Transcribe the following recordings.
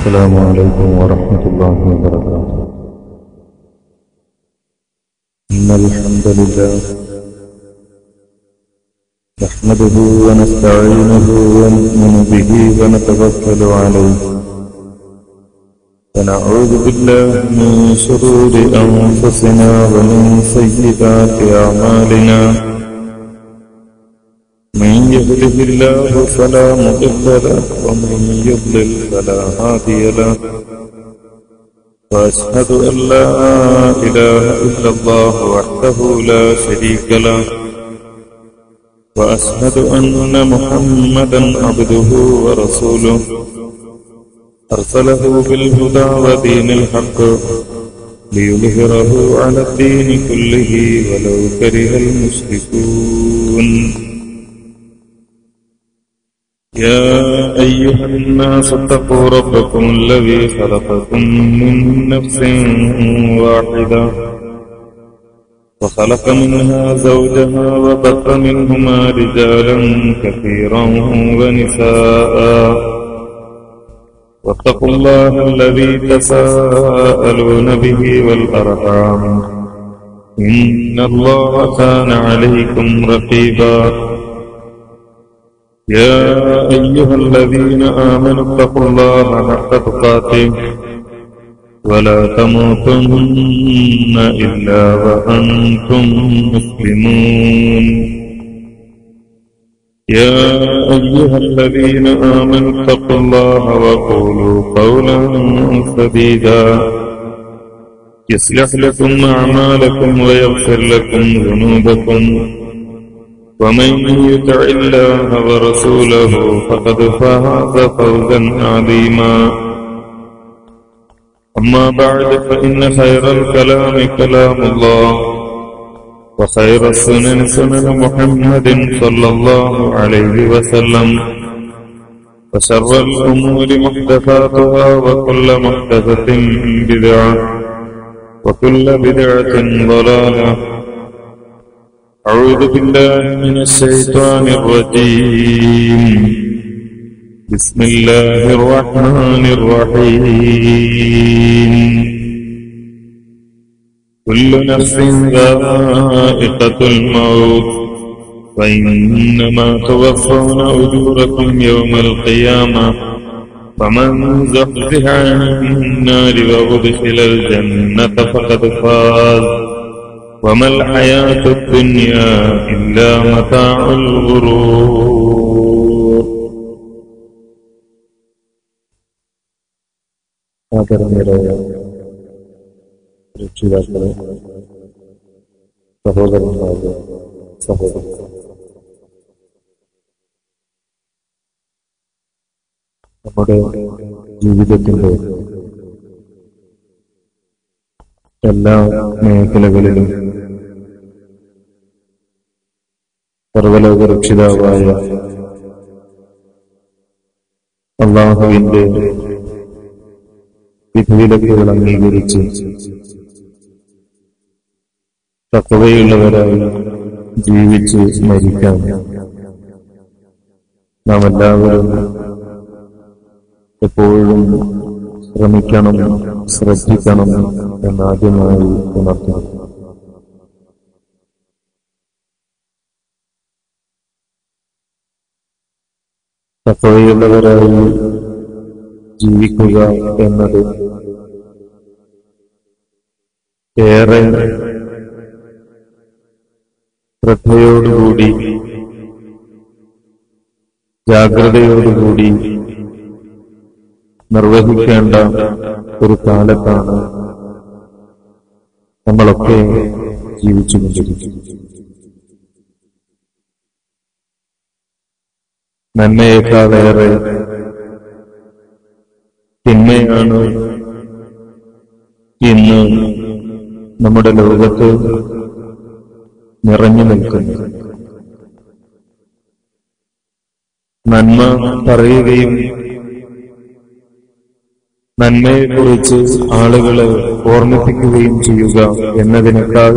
السلام عليكم ورحمة الله وبركاته. إن الحمد لله نحمده ونستعينه ونؤمن به ونتوكل عليه ونعوذ بالله من شرور أنفسنا ومن سيئات أعمالنا. من يهده الله فلا مضل له ومن يضلل فلا هادي له. وأشهد أن لا إله إلا الله وحده لا شريك له. وأشهد أن محمدا عبده ورسوله أرسله بالهدى ودين الحق ليظهره على الدين كله ولو كره المشركون. يا أيها الناس اتقوا ربكم الذي خلقكم من نفس واحدة وخلق منها زوجها وبث منهما رجالا كثيرا ونساء واتقوا الله الذي تساءلون به والأرحام إن الله كان عليكم رقيبا. يا أيها الذين آمنوا اتقوا الله حق تقاته ولا تموتن إلا وأنتم مسلمون. يا أيها الذين آمنوا اتقوا الله وقولوا قولا سديدا يصلح لكم أعمالكم ويغفر لكم ذنوبكم. ومن يطع الله ورسوله فقد فاز فوزا عظيما. أما بعد فإن خير الكلام كلام الله وخير السنن سنن محمد صلى الله عليه وسلم وشر الأمور محدثاتها وكل محدثة بدعة وكل بدعة ضلالة. أعوذ بالله من الشيطان الرجيم. بسم الله الرحمن الرحيم. كل نفس ذائقة الموت وإنما توفون أجوركم يوم القيامة فمن زحزح عن النار وأدخل الجنة فقد فاز وما الحياة الدنيا إلا متاع الغرور. രക്ഷിതാക്കളെ, സഹോദരന്മാരെ, സഹോദരൻ, നമ്മുടെ ജീവിതത്തിന്റെ എല്ലാ മേഖലകളിലും സർവലോക രക്ഷിതാവായ അല്ലാഹുവിന്റെ വിധിവിലക്കുകൾ അംഗീകരിച്ച് തഖ്വയുള്ളവരായി ജീവിച്ച് മരിക്കാൻ നാം എല്ലാവരും എപ്പോഴും ശ്രമിക്കണം, ശ്രദ്ധിക്കണം എന്നാദ്യമായി ഉണർത്തുന്നു. തഖ്വയുള്ളവരായി ജീവിക്കുക എന്നത് ഏറെ ശ്രദ്ധയോടുകൂടി ജാഗ്രതയോടുകൂടി നിർവഹിക്കേണ്ട ഒരു കാലത്താണ് നമ്മളൊക്കെ ജീവിച്ചുകൊണ്ടിരിക്കുന്നത്. നന്മയേക്കാളേറെ തിന്മയാണ് ഇന്ന് നമ്മുടെ ലോകത്ത് നിറഞ്ഞു നിൽക്കുന്നത്. നന്മ പറയുകയും നന്മയെക്കുറിച്ച് ആളുകളെ ഓർമ്മിപ്പിക്കുകയും ചെയ്യുക എന്നതിനേക്കാൾ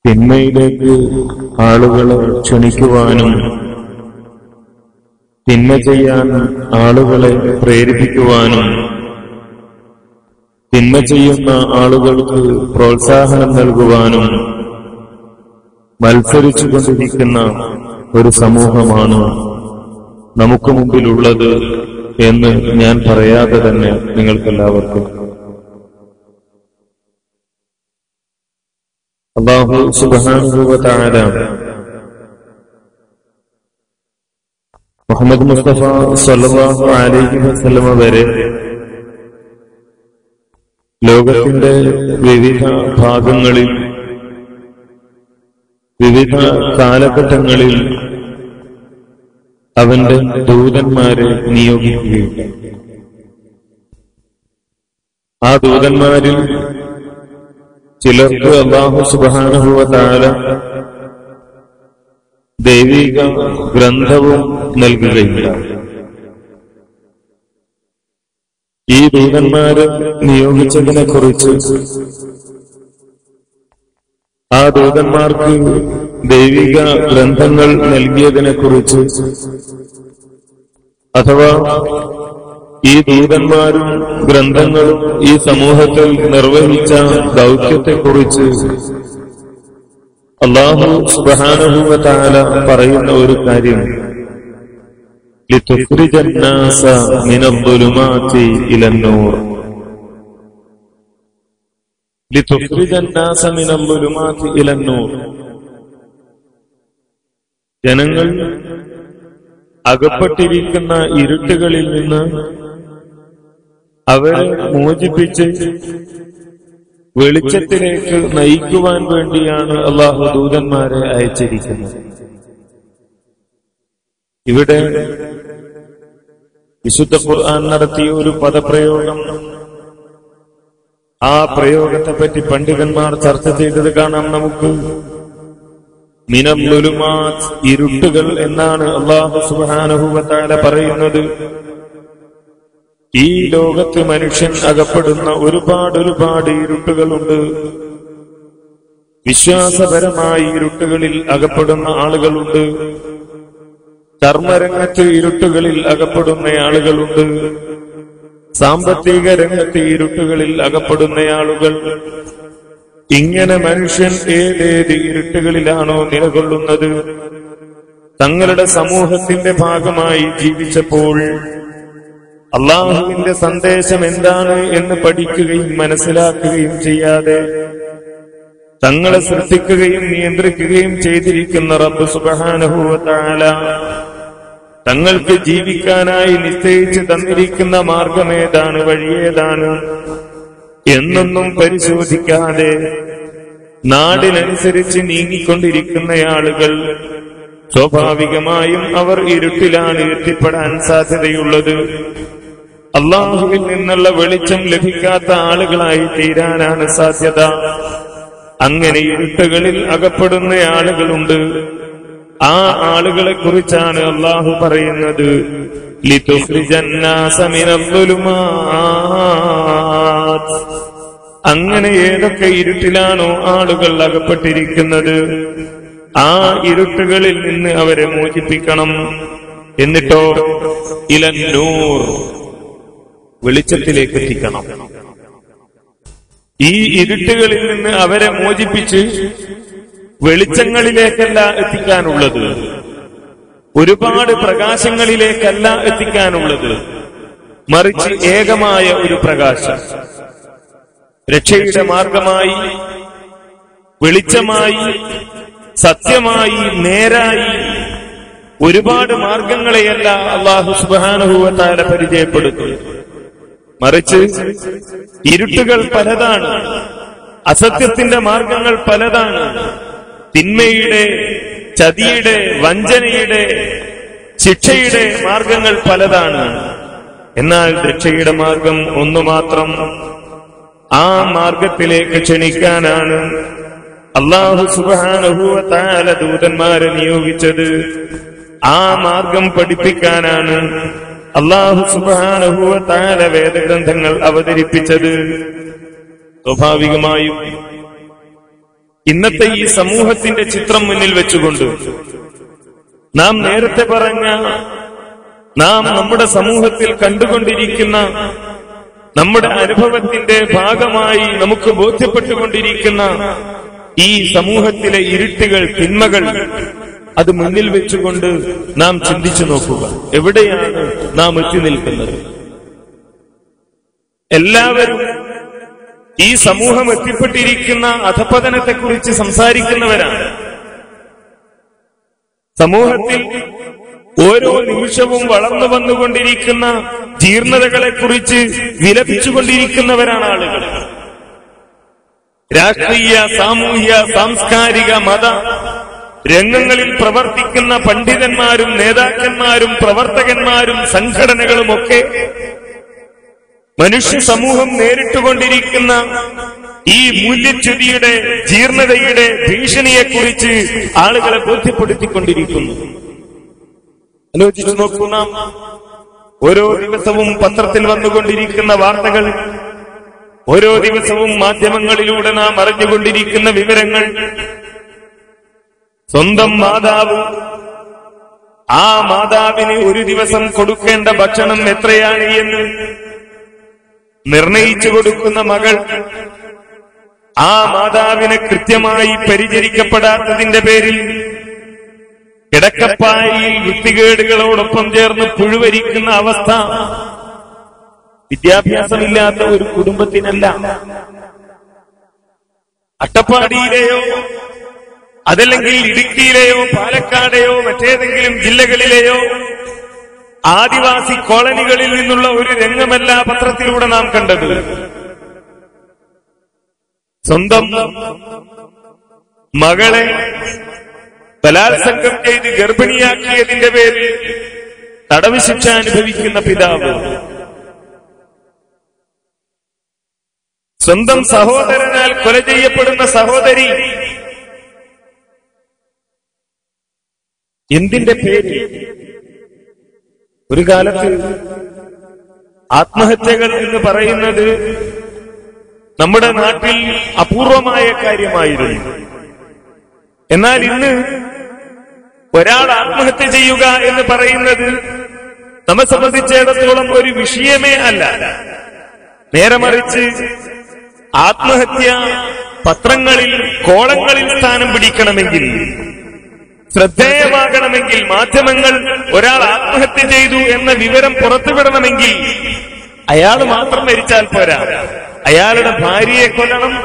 തിന്മയിലേക്ക് ആളുകളെ ക്ഷണിക്കുവാനും തിന്മ ചെയ്യാൻ ആളുകളെ പ്രേരിപ്പിക്കുവാനും തിന്മ ചെയ്യുന്ന ആളുകൾക്ക് പ്രോത്സാഹനം നൽകുവാനും മത്സരിച്ചുകൊണ്ടിരിക്കുന്ന ഒരു സമൂഹമാണ് നമുക്ക് മുമ്പിലുള്ളത് എന്ന് ഞാൻ പറയാതെ തന്നെ നിങ്ങൾക്കെല്ലാവർക്കും അല്ലാഹു സുബ്ഹാനഹു വ തആല മുഹമ്മദ് മുസ്തഫ സ്വല്ലല്ലാഹു അലൈഹി വസല്ലമ വരെ ലോകത്തിന്റെ വിവിധ ഭാഗങ്ങളിൽ വിവിധ കാലഘട്ടങ്ങളിൽ അവന്റെ ദൂതന്മാരെ നിയോഗിക്കുകയുണ്ട്. ആ ദൂതന്മാരിൽ ചിലർക്ക് അല്ലാഹു സുബ്ഹാനഹു വ തആല ദൈവിക ഗ്രന്ഥവും നൽകുകയില്ല. ഈ ദൂതന്മാരെ നിയോഗിച്ചതിനെ കുറിച്ച് ആ ദൂതന്മാർക്ക് ദൈവിക ഗ്രന്ഥങ്ങൾ നൽകിയതിനെ കുറിച്ച് അഥവാ ഈ ദൂതന്മാരും ഗ്രന്ഥങ്ങളും ഈ സമൂഹത്തിൽ നിർവഹിച്ച ദൗത്യത്തെക്കുറിച്ച് അല്ലാഹു സുബ്ഹാനഹു വ തആല പറയുന്ന ഒരു കാര്യം ലിതുഖ്രിജൻ നാസ മിനൽ-ളുലുമാതി ഇലൻ-നൂർ ലിതുഖ്രിജൻ നാസ മിനൽ-ളുലുമാതി ഇലൻ-നൂർ ജനങ്ങൾ അകപ്പെട്ടിരിക്കുന്ന ഇരുട്ടുകളിൽ നിന്ന് അവരെ മോചിപ്പിച്ച് വെളിച്ചത്തിലേക്ക് നയിക്കുവാൻ വേണ്ടിയാണ് അല്ലാഹു ദൂതന്മാരെ അയച്ചിരിക്കുന്നത്. ഇവിടെ വിശുദ്ധ ഖുർആൻ നടത്തിയ ഒരു പദപ്രയോഗം, ആ പ്രയോഗത്തെപ്പറ്റി പണ്ഡിതന്മാർ ചർച്ച ചെയ്തത് കാണാം നമുക്ക്. മിനൽ-ളുലുമാത്, ഇരുട്ടുകൾ എന്നാണ് അല്ലാഹു സുബ്ഹാനഹു വ തആല പറയുന്നത്. ഈ ലോകത്ത് മനുഷ്യൻ അകപ്പെടുന്ന ഒരുപാട് ഇരുട്ടുകളുണ്ട്. വിശ്വാസപരമായി ഇരുട്ടുകളിൽ അകപ്പെടുന്ന ആളുകളുണ്ട്. കർമ്മരംഗത്ത് ഇരുട്ടുകളിൽ അകപ്പെടുന്ന ആളുകളുണ്ട്. സാമ്പത്തിക രംഗത്ത് ഇരുട്ടുകളിൽ അകപ്പെടുന്ന ആളുകൾ. ഇങ്ങനെ മനുഷ്യൻ ഏതേത് ഇരുട്ടുകളിലാണോ നിലകൊള്ളുന്നത്, തങ്ങളുടെ സമൂഹത്തിന്റെ ഭാഗമായി ജീവിച്ചപ്പോൾ അല്ലാഹുവിന്റെ സന്ദേശം എന്താണ് എന്ന് പഠിക്കുകയും മനസ്സിലാക്കുകയും ചെയ്യാതെ തങ്ങളെ സൃഷ്ടിക്കുകയും നിയന്ത്രിക്കുകയും ചെയ്തിരിക്കുന്ന റബ്ബ് സുബ്ഹാനഹു വ തആല തങ്ങൾക്ക് ജീവിക്കാനായി നിശ്ചയിച്ച് തന്നിരിക്കുന്ന മാർഗമേതാണ്, വഴിയേതാണ് എന്നൊന്നും പരിശോധിക്കാതെ നാടിനനുസരിച്ച് നീങ്ങിക്കൊണ്ടിരിക്കുന്ന ആളുകൾ സ്വാഭാവികമായും അവർ ഇരുട്ടിലാണ് എത്തിപ്പെടാൻ സാധ്യതയുള്ളത്. അല്ലാഹുവിൽ നിന്നുള്ള വെളിച്ചം ലഭിക്കാത്ത ആളുകളായി തീരാനാണ് സാധ്യത. അങ്ങനെ ഇരുട്ടുകളിൽ അകപ്പെടുന്ന ആളുകളുണ്ട്. ആ ആളുകളെ കുറിച്ചാണ് അല്ലാഹു പറയുന്നത്, ലിതുഖ്രിജൻ നാസ മിനൽ-ളുലുമാത്. അങ്ങനെ ഏതൊക്കെ ഇരുട്ടിലാണോ ആളുകൾ അകപ്പെട്ടിരിക്കുന്നത്, ആ ഇരുട്ടുകളിൽ നിന്ന് അവരെ മോചിപ്പിക്കണം. എന്നിട്ടോ ഇലൻ-നൂർ, വെളിച്ചത്തിലേക്ക് എത്തിക്കണം. ഈ ഇരുട്ടുകളിൽ നിന്ന് അവരെ മോചിപ്പിച്ച് വെളിച്ചങ്ങളിലേക്കല്ല എത്തിക്കാനുള്ളത്, ഒരുപാട് പ്രകാശങ്ങളിലേക്കല്ല എത്തിക്കാനുള്ളത്, മറിച്ച് ഏകമായ ഒരു പ്രകാശം, രക്ഷയുടെ മാർഗമായി, വെളിച്ചമായി, സത്യമായി, നേരായി ഒരുപാട് മാർഗങ്ങളെയല്ല അല്ലാഹു സുബ്ഹാനഹു വ തആല പരിചയപ്പെടുത്തുന്നു. മറിച്ച് ഇരുട്ടുകൾ പലതാണ്, അസത്യത്തിന്റെ മാർഗങ്ങൾ പലതാണ്, തിന്മയുടെ, ചതിയുടെ, വഞ്ചനയുടെ, ശിക്ഷയുടെ മാർഗങ്ങൾ പലതാണ്. എന്നാൽ രക്ഷയുടെ മാർഗം ഒന്നു മാത്രം. ആ മാർഗത്തിലേക്ക് ക്ഷണിക്കാനാണ് അല്ലാഹു സുബ്ഹാനഹു വ തആല ദൂതന്മാരെ നിയോഗിച്ചത്. ആ മാർഗം പഠിപ്പിക്കാനാണ് അല്ലാഹു സുബ്ഹാനഹു വ തആല വേദഗ്രന്ഥങ്ങൾ അവതരിപ്പിച്ചത്. സ്വാഭാവികമായും ഇന്നത്തെ ഈ സമൂഹത്തിന്റെ ചിത്രം മുന്നിൽ വെച്ചുകൊണ്ട് നാം നേരത്തെ പറഞ്ഞ നാം നമ്മുടെ സമൂഹത്തിൽ കണ്ടുകൊണ്ടിരിക്കുന്ന, നമ്മുടെ അനുഭവത്തിന്റെ ഭാഗമായി നമുക്ക് ബോധ്യപ്പെട്ടുകൊണ്ടിരിക്കുന്ന ഈ സമൂഹത്തിലെ ഇരുട്ടുകൾ, തിന്മകൾ, അത് മുന്നിൽ വെച്ചുകൊണ്ട് നാം ചിന്തിച്ചു നോക്കുക. എവിടെയാണ് നാം എത്തി നിൽക്കുന്നത്? എല്ലാവരും ഈ സമൂഹം എത്തിപ്പെട്ടിരിക്കുന്ന അധപതനത്തെക്കുറിച്ച് സംസാരിക്കുന്നവരാണ്. സമൂഹത്തിൽ ഓരോ നിമിഷവും വളർന്നു വന്നുകൊണ്ടിരിക്കുന്ന ജീർണതകളെക്കുറിച്ച് വിലപിച്ചുകൊണ്ടിരിക്കുന്നവരാണ് ആളുകൾ. രാഷ്ട്രീയ, സാമൂഹ്യ, സാംസ്കാരിക, മത രംഗങ്ങളിൽ പ്രവർത്തിക്കുന്ന പണ്ഡിതന്മാരും നേതാക്കന്മാരും പ്രവർത്തകന്മാരും സംഘടനകളുമൊക്കെ മനുഷ്യ സമൂഹം നേരിട്ടുകൊണ്ടിരിക്കുന്ന ഈ മൂല്യച്യുതിയുടെ, ജീർണതയുടെ ഭീഷണിയെക്കുറിച്ച് ആളുകളെ ബോധ്യപ്പെടുത്തിക്കൊണ്ടിരിക്കുന്നു. ആലോചിച്ചു നോക്കൂ. നാം ഓരോ ദിവസവും പത്രത്തിൽ വന്നുകൊണ്ടിരിക്കുന്ന വാർത്തകൾ, ഓരോ ദിവസവും മാധ്യമങ്ങളിലൂടെ നാം അറിഞ്ഞുകൊണ്ടിരിക്കുന്ന വിവരങ്ങൾ, സ്വന്തം മാതാവ്, ആ മാതാവിന് ഒരു ദിവസം കൊടുക്കേണ്ട ഭക്ഷണം എത്രയാണ് എന്ന് നിർണയിച്ചു കൊടുക്കുന്ന മകൾ, ആ മാതാവിനെ കൃത്യമായി പരിചരിക്കപ്പെടാത്തതിന്റെ പേരിൽ കിടക്കപ്പായയിൽ വൃത്തികേടുകളോടൊപ്പം ചേർന്ന് പുഴുവരിക്കുന്ന അവസ്ഥ വിദ്യാഭ്യാസമില്ലാത്ത ഒരു കുടുംബത്തിനല്ല. അട്ടപ്പാടിയിലെയോ അതല്ലെങ്കിൽ ഇടുക്കിയിലെയോ പാലക്കാടെയോ മറ്റേതെങ്കിലും ജില്ലകളിലെയോ ആദിവാസി കോളനികളിൽ നിന്നുള്ള ഒരു രംഗമല്ല പത്രത്തിലൂടെ നാം കണ്ടത്. സ്വന്തം മകളെ ബലാത്സംഗം ചെയ്ത് ഗർഭിണിയാക്കിയതിന്റെ പേരിൽ തടവ് ശിക്ഷ അനുഭവിക്കുന്ന പിതാവ്, സ്വന്തം സഹോദരനാൽ കൊല ചെയ്യപ്പെടുന്ന സഹോദരി, എന്തിന്റെ പേരിൽ? ഒരു കാലത്ത് ആത്മഹത്യകൾ എന്ന് പറയുന്നത് നമ്മുടെ നാട്ടിൽ അപൂർവമായ കാര്യമായിരുന്നു. എന്നാൽ ഇന്ന് ഒരാൾ ആത്മഹത്യ ചെയ്യുക എന്ന് പറയുന്നത് നമ്മെ സംബന്ധിച്ചിടത്തോളം ഒരു വിഷയമേ അല്ല. നേരെ മറിച്ച് ആത്മഹത്യ പത്രങ്ങളിൽ, കോളങ്ങളിൽ സ്ഥാനം പിടിക്കണമെങ്കിൽ, ശ്രദ്ധേയമാകണമെങ്കിൽ, മാധ്യമങ്ങൾ ഒരാൾ ആത്മഹത്യ ചെയ്തു എന്ന വിവരം പുറത്തുവിടണമെങ്കിൽ അയാൾ മാത്രം മരിച്ചാൽ പോരാ. അയാളുടെ ഭാര്യയെ കൊല്ലണം,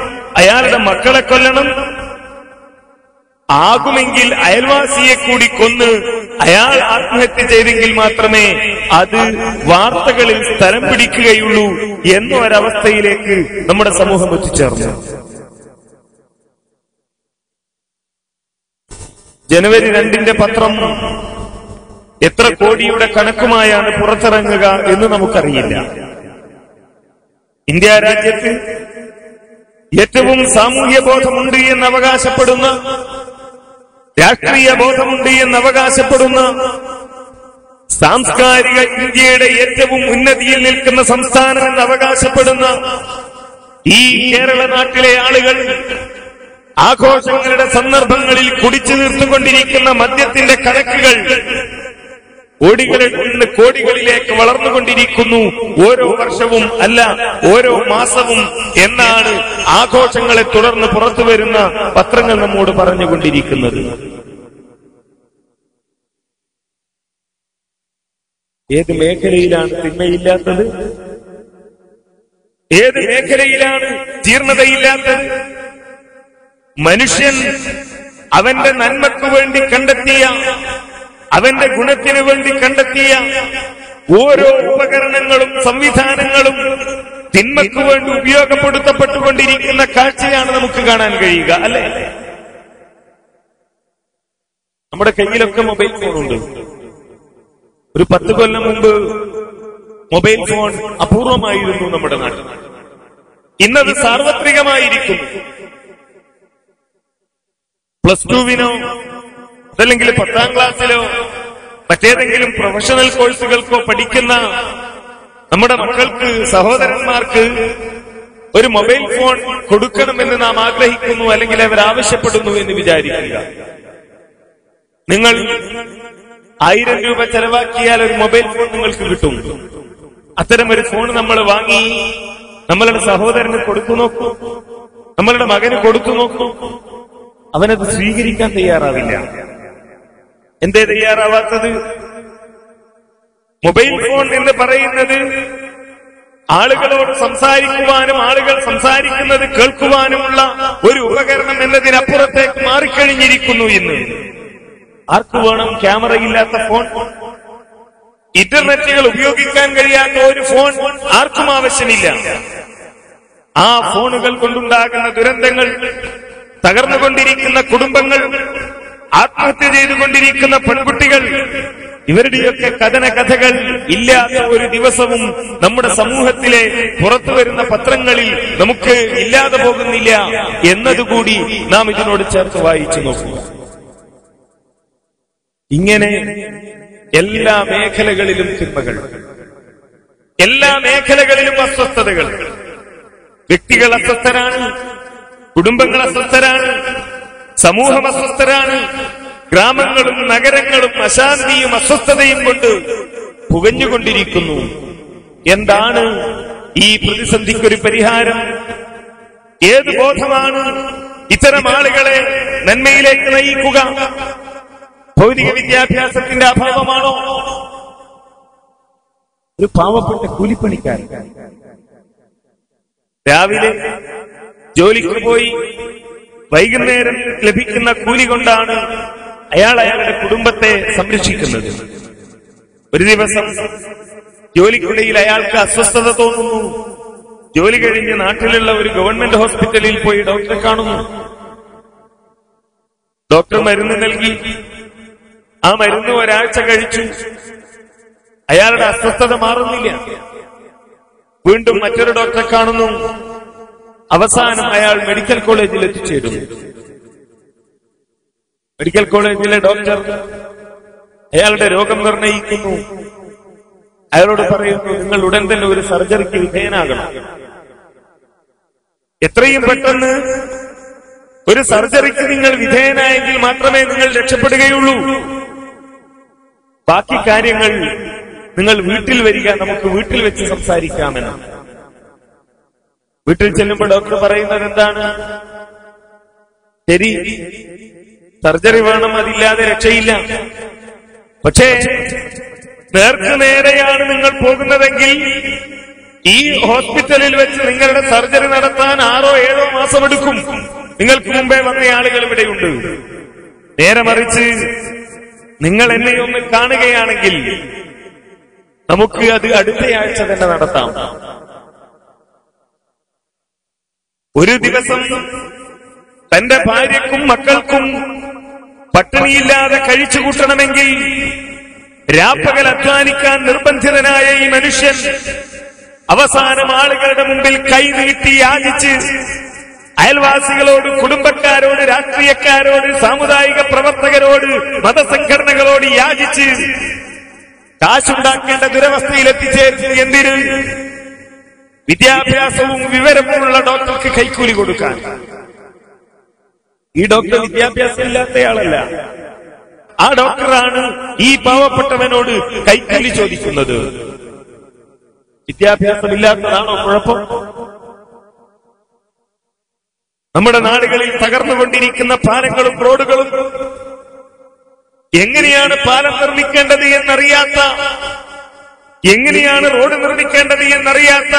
അയാളുടെ മക്കളെ കൊല്ലണം, ആകുമെങ്കിൽ അയൽവാസിയെ കൂടി കൊന്ന് അയാൾ ആത്മഹത്യ ചെയ്തെങ്കിൽ മാത്രമേ അത് വാർത്തകളിൽ സ്ഥലം പിടിക്കുകയുള്ളൂ എന്ന ഒരവസ്ഥയിലേക്ക് നമ്മുടെ സമൂഹം എത്തിച്ചേർന്നു. ജനുവരി 2 പത്രം എത്ര കോടിയുടെ കണക്കുമായാണ് പുറത്തിറങ്ങുക എന്ന് നമുക്കറിയില്ല. ഇന്ത്യ രാജ്യത്ത് ഏറ്റവും സാമൂഹ്യ ബോധമുണ്ട് എന്ന് അവകാശപ്പെടുന്ന, രാഷ്ട്രീയ ബോധമുണ്ട് എന്ന് അവകാശപ്പെടുന്ന, സാംസ്കാരിക ഇന്ത്യയുടെ ഏറ്റവും ഉന്നതിയിൽ നിൽക്കുന്ന സംസ്ഥാനം എന്ന് അവകാശപ്പെടുന്ന ഈ കേരള നാട്ടിലെ ആളുകൾ ആഘോഷങ്ങളുടെ സന്ദർഭങ്ങളിൽ കുടിച്ചു തീർത്തുകൊണ്ടിരിക്കുന്ന മദ്യത്തിന്റെ കണക്കുകൾ കോടികളിൽ നിന്ന് കോടികളിലേക്ക് വളർന്നുകൊണ്ടിരിക്കുന്നു. ഓരോ വർഷവും അല്ല, ഓരോ മാസവും എന്നാണ് ആഘോഷങ്ങളെ തുടർന്ന് പുറത്തുവരുന്ന പത്രങ്ങൾ നമ്മോട് പറഞ്ഞുകൊണ്ടിരിക്കുന്നത്. ഏത് മേഖലയിലാണ് തിന്മയില്ലാത്തത്? ഏത് മേഖലയിലാണ് ജീർണതയില്ലാത്തത്? മനുഷ്യൻ അവന്റെ നന്മയ്ക്കു വേണ്ടി കണ്ടെത്തിയ, അവന്റെ ഗുണത്തിനു വേണ്ടി കണ്ടെത്തിയ ഓരോ ഉപകരണങ്ങളും സംവിധാനങ്ങളും തിന്മയ്ക്കു വേണ്ടി ഉപയോഗപ്പെടുത്തപ്പെട്ടുകൊണ്ടിരിക്കുന്ന കാഴ്ചയാണ് നമുക്ക് കാണാൻ കഴിയുക, അല്ലെ? നമ്മുടെ കയ്യിലൊക്കെ മൊബൈൽ ഫോണുണ്ട്. ഒരു 10 കൊല്ലം മുമ്പ് മൊബൈൽ ഫോൺ അപൂർവമായിരുന്നു നമ്മുടെ നാട്ടിൽ. ഇന്നത് സാർവത്രികമായിരിക്കുന്നു. +2-നോ അതല്ലെങ്കിൽ 10ാം ക്ലാസ്സിലോ മറ്റേതെങ്കിലും പ്രൊഫഷണൽ കോഴ്സുകൾക്കോ പഠിക്കുന്ന നമ്മുടെ മക്കൾക്ക്, സഹോദരന്മാർക്ക് ഒരു മൊബൈൽ ഫോൺ കൊടുക്കണമെന്ന് നാം ആഗ്രഹിക്കുന്നു, അല്ലെങ്കിൽ അവർ ആവശ്യപ്പെടുന്നു എന്ന് വിചാരിക്കുക. നിങ്ങൾ 1000 രൂപ ചെലവാക്കിയാൽ ഒരു മൊബൈൽ ഫോൺ നിങ്ങൾക്ക് കിട്ടും. അത്തരം ഒരു ഫോൺ നമ്മൾ വാങ്ങി നമ്മളുടെ സഹോദരന് കൊടുത്തു നോക്കൂ, നമ്മളുടെ മകന് കൊടുത്തു നോക്കൂ. അവനത് സ്വീകരിക്കാൻ തയ്യാറാവില്ല. എന്തേ തയ്യാറാവാത്തത്? മൊബൈൽ ഫോൺ എന്ന് പറയുന്നത് ആളുകളോട് സംസാരിക്കുവാനും ആളുകൾ സംസാരിക്കുന്നത് കേൾക്കുവാനുമുള്ള ഒരു ഉപകരണം എന്നതിനപ്പുറത്തേക്ക് മാറിക്കഴിഞ്ഞിരിക്കുന്നു ഇന്ന്. ആർക്ക് വേണം ക്യാമറയില്ലാത്ത ഫോൺ? ഇന്റർനെറ്റുകൾ ഉപയോഗിക്കാൻ കഴിയാത്ത ഒരു ഫോൺ ആർക്കും ആവശ്യമില്ല. ആ ഫോണുകൾ കൊണ്ടുണ്ടാകുന്ന ദുരന്തങ്ങൾ, തകർന്നുകൊണ്ടിരിക്കുന്ന കുടുംബങ്ങൾ, ആത്മഹത്യ ചെയ്തുകൊണ്ടിരിക്കുന്ന പെൺകുട്ടികൾ, ഇവരുടെയൊക്കെ കഥകൾ ഇല്ലാത്ത ഒരു ദിവസവും നമ്മുടെ സമൂഹത്തിലെ പുറത്തുവരുന്ന പത്രങ്ങളിൽ നമുക്ക് ഇല്ലാതെ പോകുന്നില്ല എന്നതുകൂടി നാം ഇതിനോട് ചേർത്ത് വായിച്ചു നോക്കുക. ഇങ്ങനെ എല്ലാ മേഖലകളിലും തിന്മകൾ, എല്ലാ മേഖലകളിലും അസ്വസ്ഥതകൾ. വ്യക്തികൾ അസ്വസ്ഥരാണ്, കുടുംബങ്ങൾ അസ്വസ്ഥരാണ്, സമൂഹം അസ്വസ്ഥരാണ്. ഗ്രാമങ്ങളും നഗരങ്ങളും അശാന്തിയും അസ്വസ്ഥതയും കൊണ്ട് പുകഞ്ഞുകൊണ്ടിരിക്കുന്നു. എന്താണ് ഈ പ്രതിസന്ധിക്കൊരു പരിഹാരം? ഏത് ബോധമാണ് ഇത്തരം ആളുകളെ നന്മയിലേക്ക് നയിക്കുക? ഭൗതിക വിദ്യാഭ്യാസത്തിന്റെ അഭാവമാണോ? ഒരു പാവപ്പെട്ട കൂലിപ്പണിക്കാരൻ രാവിലെ ജോലിക്ക് പോയി വൈകുന്നേരം ലഭിക്കുന്ന കൂലി കൊണ്ടാണ് അയാളുടെ കുടുംബത്തെ സംരക്ഷിക്കുന്നത്. ഒരു ദിവസം ജോലിക്കിടയിൽ അയാൾക്ക് അസ്വസ്ഥത തോന്നുന്നു. ജോലി കഴിഞ്ഞ് നാട്ടിലുള്ള ഒരു ഗവൺമെന്റ് ഹോസ്പിറ്റലിൽ പോയി ഡോക്ടറെ കാണുന്നു. ഡോക്ടർ മരുന്ന് നൽകി. ആ മരുന്ന് ഒരാഴ്ച കഴിച്ചു. അയാളുടെ അസ്വസ്ഥത മാറുന്നില്ല. വീണ്ടും മറ്റൊരു ഡോക്ടറെ കാണുന്നു. അവസാനം അയാൾ മെഡിക്കൽ കോളേജിൽ എത്തിച്ചേരുന്നു. മെഡിക്കൽ കോളേജിലെ ഡോക്ടർ അയാളുടെ രോഗം നിർണയിക്കുന്നു. അയാളോട് പറയുന്നു, നിങ്ങൾ ഉടൻ തന്നെ ഒരു സർജറിക്ക് വിധേയനാകണം. എത്രയും പെട്ടെന്ന് ഒരു സർജറിക്ക് നിങ്ങൾ വിധേയനായെങ്കിൽ മാത്രമേ നിങ്ങൾ രക്ഷപ്പെടുകയുള്ളൂ. ബാക്കി കാര്യങ്ങൾ നിങ്ങൾ വീട്ടിൽ വരിക, നമുക്ക് വീട്ടിൽ വെച്ച് സംസാരിക്കാമെന്ന്. വീട്ടിൽ ചെല്ലുമ്പോൾ ഡോക്ടർ പറയുന്നത് എന്താണ്? ശരി, സർജറി വേണം, അതില്ലാതെ രക്ഷയില്ല. പക്ഷേ നേർക്കുനേരെയാണ് നിങ്ങൾ പോകുന്നതെങ്കിൽ ഈ ഹോസ്പിറ്റലിൽ വെച്ച് നിങ്ങളുടെ സർജറി നടത്താൻ 6-7 മാസമെടുക്കും. നിങ്ങൾക്ക് മുമ്പേ വന്ന ആളുകൾ ഇവിടെയുണ്ട്. നേരെ മറിച്ച് നിങ്ങൾ എന്നെ ഒന്ന് കാണുകയാണെങ്കിൽ നമുക്ക് അത് അടുത്തയാഴ്ച തന്നെ നടത്താം. ഒരു ദിവസം തന്റെ ഭാര്യക്കും മക്കൾക്കും പട്ടിണിയില്ലാതെ കഴിച്ചു കൂട്ടണമെങ്കിൽ രാപ്പകൽ അധ്വാനിക്കാൻ നിർബന്ധിതനായ ഈ മനുഷ്യൻ അവസാനം ആളുകളുടെ മുമ്പിൽ കൈനീട്ടി യാചിച്ച് അയൽവാസികളോട്, കുടുംബക്കാരോട്, രാഷ്ട്രീയക്കാരോട്, സാമുദായിക പ്രവർത്തകരോട്, മതസംഘടനകളോട് യാചിച്ച് കാശുണ്ടാക്കേണ്ട ദുരവസ്ഥയിൽ എത്തിച്ചേരുന്നു. എന്തിന്? വിദ്യാഭ്യാസവും വിവരവുമുള്ള ഡോക്ടർക്ക് കൈക്കൂലി കൊടുക്കാൻ. ഈ ഡോക്ടർ വിദ്യാഭ്യാസം ഇല്ലാത്തയാളല്ല. ആ ഡോക്ടറാണ് ഈ പാവപ്പെട്ടവനോട് കൈക്കൂലി ചോദിക്കുന്നത്. വിദ്യാഭ്യാസമില്ലാത്തതാണോ കുഴപ്പം? നമ്മുടെ നാടുകളിൽ തകർന്നുകൊണ്ടിരിക്കുന്ന പാലങ്ങളും റോഡുകളും, എങ്ങനെയാണ് പാലം നിർമ്മിക്കേണ്ടത് എന്നറിയാത്ത, എങ്ങനെയാണ് റോഡ് നിർമ്മിക്കേണ്ടത് എന്നറിയാത്ത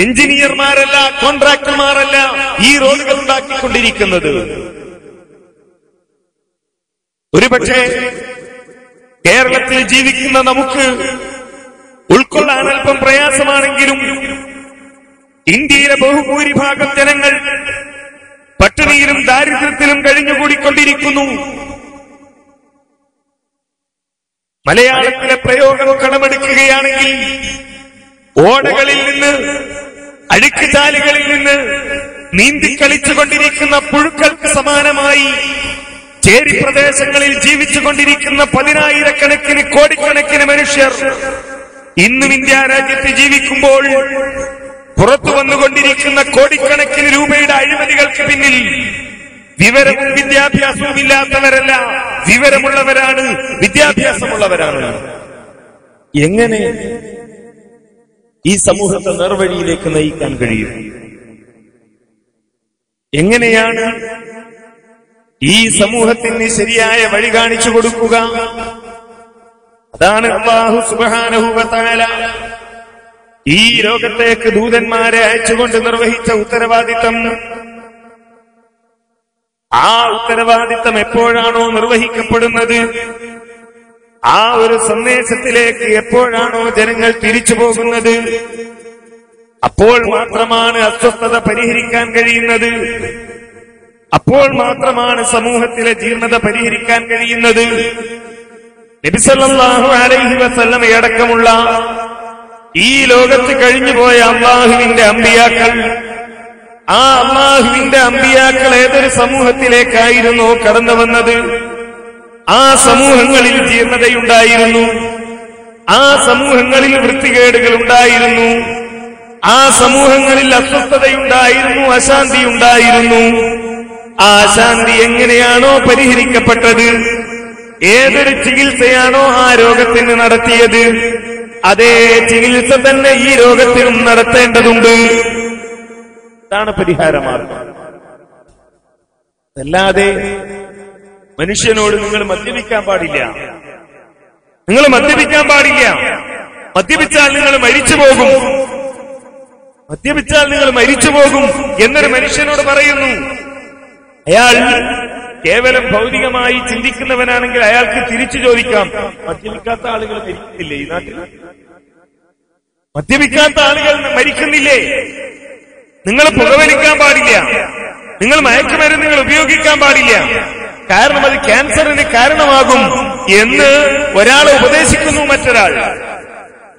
എഞ്ചിനീയർമാരല്ല, കോൺട്രാക്ടർമാരല്ല ഈ റോഡുകൾ ഉണ്ടാക്കിക്കൊണ്ടിരിക്കുന്നത്. ഒരുപക്ഷെ കേരളത്തിൽ ജീവിക്കുന്ന നമുക്ക് ഉൾക്കൊള്ളാൻ അല്പം പ്രയാസമാണെങ്കിലും ഇന്ത്യയിലെ ബഹുഭൂരിഭാഗം ജനങ്ങൾ പട്ടിണിയിലും ദാരിദ്ര്യത്തിലും കഴിഞ്ഞുകൂടിക്കൊണ്ടിരിക്കുന്നു. മലയാളത്തിലെ പ്രയോഗം കടമെടുക്കുകയാണെങ്കിൽ ഓടകളിൽ നിന്ന്, അഴുക്കുചാലുകളിൽ നിന്ന് നീന്തിക്കളിച്ചുകൊണ്ടിരിക്കുന്ന പുഴുക്കൾക്ക് സമാനമായി ചേരി പ്രദേശങ്ങളിൽ ജീവിച്ചുകൊണ്ടിരിക്കുന്ന 10,000-കണക്കിന് കോടിക്കണക്കിന് മനുഷ്യർ ഇന്നും ഇന്ത്യ രാജ്യത്ത് ജീവിക്കുമ്പോൾ പുറത്തു വന്നുകൊണ്ടിരിക്കുന്ന കോടിക്കണക്കിന് രൂപയുടെ അഴിമതികൾക്ക് പിന്നിൽ വിവരവും വിദ്യാഭ്യാസവും ഇല്ലാത്തവരല്ല, വിവരമുള്ളവരാണ്, വിദ്യാഭ്യാസമുള്ളവരാണ്. എങ്ങനെ ഈ സമൂഹത്തെ നേർവഴിയിലേക്ക് നയിക്കാൻ കഴിയും? എങ്ങനെയാണ് ഈ സമൂഹത്തിന് ശരിയായ വഴി കാണിച്ചു കൊടുക്കുക? അതാണ് അല്ലാഹു സുബ്ഹാനഹു വ തആല ഈ ലോകത്തേക്ക് ദൂതന്മാരെ അയച്ചുകൊണ്ട് നിർവഹിച്ച ഉത്തരവാദിത്തം. ആ ഉത്തരവാദിത്തം എപ്പോഴാണോ നിർവഹിക്കപ്പെടുന്നത്, ആ ഒരു സന്ദേശത്തിലേക്ക് എപ്പോഴാണോ ജനങ്ങൾ തിരിച്ചു പോകുന്നത്, അപ്പോൾ മാത്രമാണ് അസ്വസ്ഥത പരിഹരിക്കാൻ കഴിയുന്നത്. അപ്പോൾ മാത്രമാണ് സമൂഹത്തിലെ ജീർണത പരിഹരിക്കാൻ കഴിയുന്നത്. നബി സല്ലല്ലാഹു അലൈഹി വസല്ലം അടക്കമുള്ള ഈ ലോകത്ത് കഴിഞ്ഞുപോയ അല്ലാഹുവിന്റെ അമ്പിയാക്കൾ, ആ അല്ലാഹുവിന്റെ അമ്പിയാക്കൾ ഏതൊരു സമൂഹത്തിലേക്കായിരുന്നോ കടന്നു വന്നത്, ആ സമൂഹങ്ങളിൽ ജീർണതയുണ്ടായിരുന്നു, ആ സമൂഹങ്ങളിൽ വൃത്തികേടുകൾ ഉണ്ടായിരുന്നു, ആ സമൂഹങ്ങളിൽ അസ്വസ്ഥതയുണ്ടായിരുന്നു, അശാന്തി ഉണ്ടായിരുന്നു. ആ അശാന്തി എങ്ങനെയാണോ പരിഹരിക്കപ്പെട്ടത്, ഏതൊരു ചികിത്സയാണോ ആ രോഗത്തിന് നടത്തിയത്, അതേ ചികിത്സ തന്നെ ഈ രോഗത്തിനും നടത്തേണ്ടതുണ്ട്. ഇതാണ് പരിഹാരമാർഗം. അല്ലാതെ മനുഷ്യനോട് നിങ്ങൾ മദ്യപിക്കാൻ പാടില്ല, നിങ്ങൾ മദ്യപിക്കാൻ പാടില്ല, മദ്യപിച്ചാൽ നിങ്ങൾ മരിച്ചു പോകും, മദ്യപിച്ചാൽ നിങ്ങൾ മരിച്ചു പോകും എന്നൊരു മനുഷ്യനോട് പറയുന്നു. അയാൾ കേവലം ഭൗതികമായി ചിന്തിക്കുന്നവനാണെങ്കിൽ അയാൾക്ക് തിരിച്ചു ചോദിക്കാം, മദ്യപിക്കാത്ത ആളുകൾ മരിക്കുന്നില്ലേ ഈ നാട്ടിൽ? മദ്യപിക്കാത്ത ആളുകൾ മരിക്കുന്നില്ലേ? നിങ്ങൾ പുകവലിക്കാൻ പാടില്ല, നിങ്ങൾ മയക്കുമരുന്നുകൾ ഉപയോഗിക്കാൻ പാടില്ല, കാരണം അത് ക്യാൻസറിന് കാരണമാകും എന്ന് ഒരാളെ ഉപദേശിക്കുന്നു മറ്റൊരാൾ.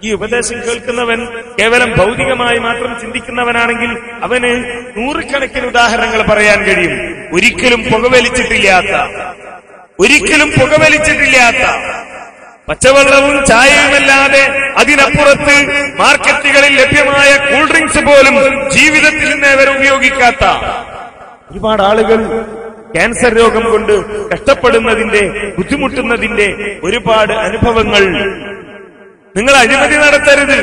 ഈ ഉപദേശം കേൾക്കുന്നവൻ കേവലം ഭൗതികമായി മാത്രം ചിന്തിക്കുന്നവനാണെങ്കിൽ അവന് നൂറുകണക്കിന് ഉദാഹരണങ്ങൾ പറയാൻ കഴിയും. ഒരിക്കലും പുകവലിച്ചിട്ടില്ലാത്ത പച്ചവെള്ളവും ചായയുമല്ലാതെ അതിനപ്പുറത്ത് മാർക്കറ്റുകളിൽ ലഭ്യമായ കൂൾ ഡ്രിങ്ക്സ് പോലും ജീവിതത്തിൽ നിന്ന് വരെ ഉപയോഗിക്കാത്ത ഒരുപാട് ആളുകൾ ക്യാൻസർ രോഗം കൊണ്ട് കഷ്ടപ്പെടുന്നതിന്റെ, ബുദ്ധിമുട്ടുന്നതിന്റെ ഒരുപാട് അനുഭവങ്ങൾ. നിങ്ങൾ അഴിമതി നടത്തരുത്,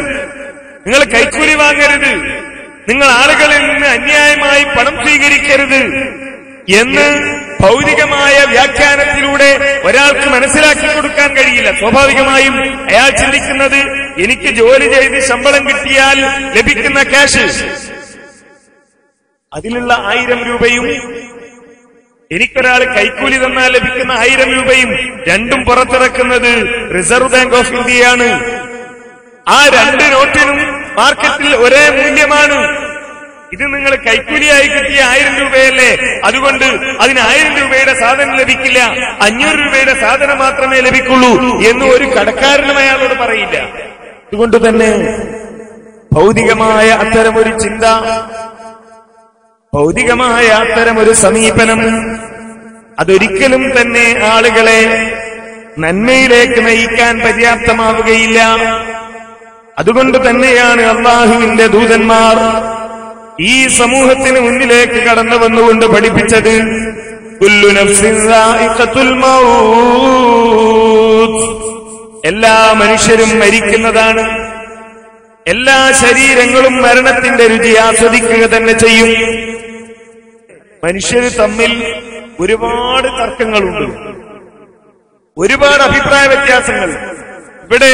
നിങ്ങൾ കൈക്കൂലി വാങ്ങരുത്, നിങ്ങൾ ആളുകളിൽ നിന്ന് അന്യായമായി പണം സ്വീകരിക്കരുത് എന്ന് ഭൗതികമായ വ്യാഖ്യാനത്തിലൂടെ ഒരാൾക്ക് മനസ്സിലാക്കി കൊടുക്കാൻ കഴിയില്ല. സ്വാഭാവികമായും അയാൾ ചിന്തിക്കുന്നത് എനിക്ക് ജോലി ചെയ്ത് ശമ്പളം കിട്ടിയാൽ ലഭിക്കുന്ന ക്യാഷ്, അതിലുള്ള 1000 രൂപയും എനിക്കൊരാൾ കൈക്കൂലി തന്നാൽ ലഭിക്കുന്ന 1000 രൂപയും രണ്ടും പുറത്തിറക്കുന്നത് റിസർവ് ബാങ്ക് ഓഫ് ഇന്ത്യയാണ്. ആ 2 നോട്ടിനും മാർക്കറ്റിൽ ഒരേ മൂല്യമാണ്. ഇത് നിങ്ങൾ കൈക്കൂലിയായി കിട്ടിയ 1000 രൂപയല്ലേ, അതുകൊണ്ട് അതിന് 1000 രൂപയുടെ സാധനം ലഭിക്കില്ല, 500 രൂപയുടെ സാധനം മാത്രമേ ലഭിക്കുള്ളൂ എന്ന് ഒരു കടക്കാരനും അയാളോട് പറയില്ല. അതുകൊണ്ട് തന്നെ ഭൗതികമായ അത്തരമൊരു ചിന്ത, ഭൗതികമായ അത്തരമൊരു സമീപനം അതൊരിക്കലും തന്നെ ആളുകളെ നന്മയിലേക്ക് നയിക്കാൻ പര്യാപ്തമാവുകയില്ല. അതുകൊണ്ട് തന്നെയാണ് അല്ലാഹുവിന്റെ ദൂതന്മാർ ഈ സമൂഹത്തിന് മുന്നിലേക്ക് കടന്നു വന്നുകൊണ്ട് പഠിപ്പിച്ചത് കുല്ലു നഫ്സിൻ ദാഇഖത്തുൽ മൗത്ത്, എല്ലാ മനുഷ്യരും മരിക്കുന്നതാണ്, എല്ലാ ശരീരങ്ങളും മരണത്തിന്റെ രുചി ആസ്വദിക്കുക തന്നെ ചെയ്യും. മനുഷ്യർ തമ്മിൽ ഒരുപാട് തർക്കങ്ങളുണ്ട്, ഒരുപാട് അഭിപ്രായ വ്യത്യാസങ്ങൾ. ഇവിടെ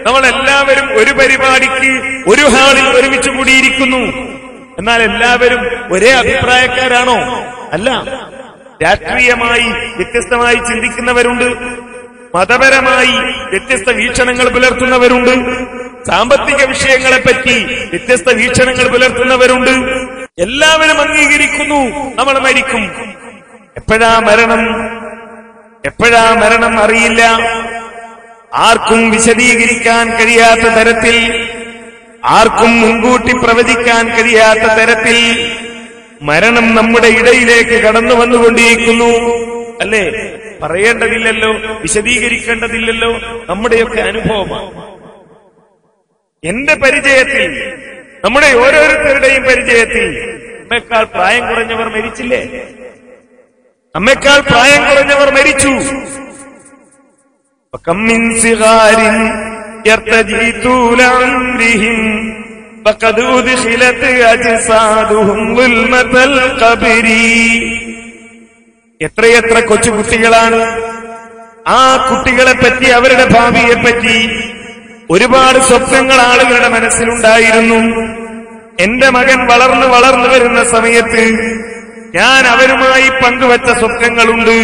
നമ്മളെല്ലാവരും ഒരു പരിപാടിക്ക് ഒരു ഹാളിൽ ഒരുമിച്ച് കൂടിയിരിക്കുന്നു. എന്നാൽ എല്ലാവരും ഒരേ അഭിപ്രായക്കാരാണോ? അല്ല. രാഷ്ട്രീയമായി വ്യത്യസ്തമായി ചിന്തിക്കുന്നവരുണ്ട്, മതപരമായി വ്യത്യസ്ത വീക്ഷണങ്ങൾ പുലർത്തുന്നവരുണ്ട്, സാമ്പത്തിക വിഷയങ്ങളെപ്പറ്റി വ്യത്യസ്ത വീക്ഷണങ്ങൾ പുലർത്തുന്നവരുണ്ട്. എല്ലാവരും അംഗീകരിക്കുന്നു നമ്മൾ മരിക്കും. എപ്പോഴാ മരണം അറിയില്ല. ആർക്കും വിശദീകരിക്കാൻ കഴിയാത്ത തരത്തിൽ, ആർക്കും മുൻകൂട്ടി പ്രവചിക്കാൻ കഴിയാത്ത തരത്തിൽ മരണം നമ്മുടെ ഇടയിലേക്ക് കടന്നു വന്നുകൊണ്ടിരിക്കുന്നു. അല്ലേ? പറയേണ്ടതില്ലല്ലോ, വിശദീകരിക്കേണ്ടതില്ലല്ലോ, നമ്മുടെയൊക്കെ അനുഭവമാണ്. എന്റെ പരിചയത്തിൽ, നമ്മുടെ ഓരോരുത്തരുടെയും പരിചയത്തിൽ നമ്മെക്കാൾ പ്രായം കുറഞ്ഞവർ മരിച്ചില്ലേ? നമ്മെക്കാൾ പ്രായം കുറഞ്ഞവർ മരിച്ചു. وكم من صغار يرتجي طول عمرهم فقد أدخلت أجسادهم ظلمة القبر. എത്രയെത്ര കൊച്ചുകുട്ടികളാണ്. ആ കുട്ടികളെ പറ്റി, അവരുടെ ഭാവിയെ പറ്റി ഒരുപാട് സ്വപ്നങ്ങൾ ആളുകളുടെ മനസ്സിലുണ്ടായിരുന്നു. എന്റെ മകൻ വളർന്നു വരുന്ന സമയത്ത് ഞാൻ അവരുമായി പങ്കുവച്ച സ്വപ്നങ്ങളുണ്ട്.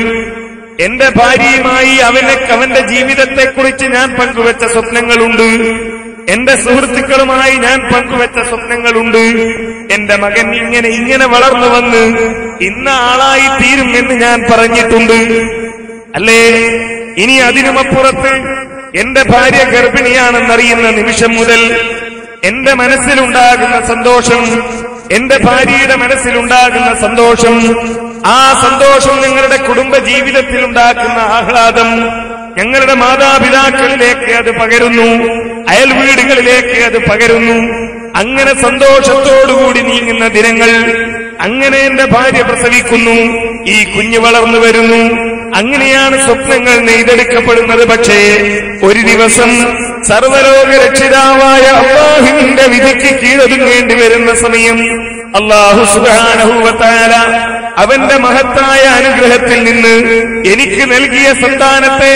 എന്റെ ഭാര്യയുമായി അവന്റെ ജീവിതത്തെക്കുറിച്ച് ഞാൻ പങ്കുവച്ച സ്വപ്നങ്ങളുണ്ട്. എന്റെ സുഹൃത്തുക്കളുമായി ഞാൻ പങ്കുവച്ച സ്വപ്നങ്ങളുണ്ട്. എന്റെ മകൻ ഇങ്ങനെ വളർന്നു വന്ന് ഇന്ന ആളായി തീരും എന്ന് ഞാൻ പറഞ്ഞിട്ടുണ്ട്. അല്ലേ? ഇനി അതിനുമപ്പുറത്ത് എന്റെ ഭാര്യ ഗർഭിണിയാണെന്നറിയുന്ന നിമിഷം മുതൽ എന്റെ മനസ്സിലുണ്ടാകുന്ന സന്തോഷം, എന്റെ ഭാര്യയുടെ മനസ്സിലുണ്ടാകുന്ന സന്തോഷം, ആ സന്തോഷം ഞങ്ങളുടെ കുടുംബ ജീവിതത്തിൽ ഉണ്ടാക്കുന്ന ആഹ്ലാദം ഞങ്ങളുടെ മാതാപിതാക്കളിലേക്ക് അത് പകരുന്നു, അയൽ വീടുകളിലേക്ക് അത് പകരുന്നു. അങ്ങനെ സന്തോഷത്തോടുകൂടി നീങ്ങുന്ന ദിനങ്ങൾ. അങ്ങനെ എന്റെ ഭാര്യ പ്രസവിക്കുന്നു, ഈ കുഞ്ഞ് വളർന്നു വരുന്നു. അങ്ങനെയാണ് സ്വപ്നങ്ങൾ നെയ്തെടുക്കപ്പെടുന്നത്. പക്ഷേ ഒരു ദിവസം സർവലോക രക്ഷിതാവായ അല്ലാഹുവിന്റെ വിധിക്ക് കീഴൊതുങ്ങേണ്ടി വരുന്ന സമയം അല്ലാഹു സുബ്ഹാനഹു വ തആല അവന്റെ മഹത്തായ അനുഗ്രഹത്തിൽ നിന്ന് എനിക്ക് നൽകിയ സന്താനത്തെ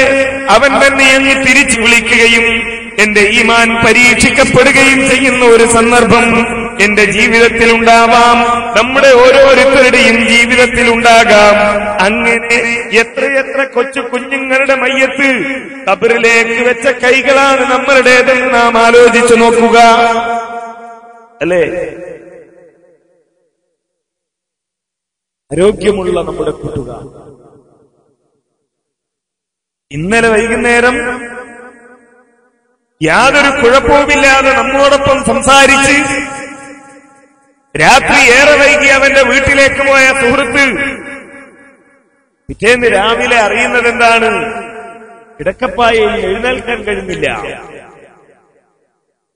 അവൻ തന്നെ അങ്ങ് തിരിച്ചു വിളിക്കുകയും എന്റെ ഈമാൻ പരീക്ഷിക്കപ്പെടുകയും ചെയ്യുന്ന ഒരു സന്ദർഭം എന്റെ ജീവിതത്തിൽ ഉണ്ടാവാം, നമ്മുടെ ഓരോരുത്തരുടെയും ജീവിതത്തിൽ ഉണ്ടാകാം. അങ്ങനെ എത്രയെത്ര കൊച്ചു കുഞ്ഞുങ്ങളുടെ മയ്യത്ത് ഖബറിലേക്ക് വെച്ച കൈകളാണ് നമ്മളുടേതെന്ന് നാം ആലോചിച്ചു നോക്കുക. അല്ലേ? ആരോഗ്യമുള്ള നമ്മുടെ കൂട്ടുകാർ ഇന്നലെ വൈകുന്നേരം യാതൊരു കുഴപ്പവുമില്ലാതെ നമ്മോടൊപ്പം സംസാരിച്ച് രാത്രി ഏറെ വൈകി അവന്റെ വീട്ടിലേക്ക് പോയ സുഹൃത്ത് പിറ്റേന്ന് രാവിലെ അറിയുന്നത് എന്താണ്? കിടക്കപ്പായയിൽ എഴുന്നേൽക്കാൻ കഴിഞ്ഞില്ല,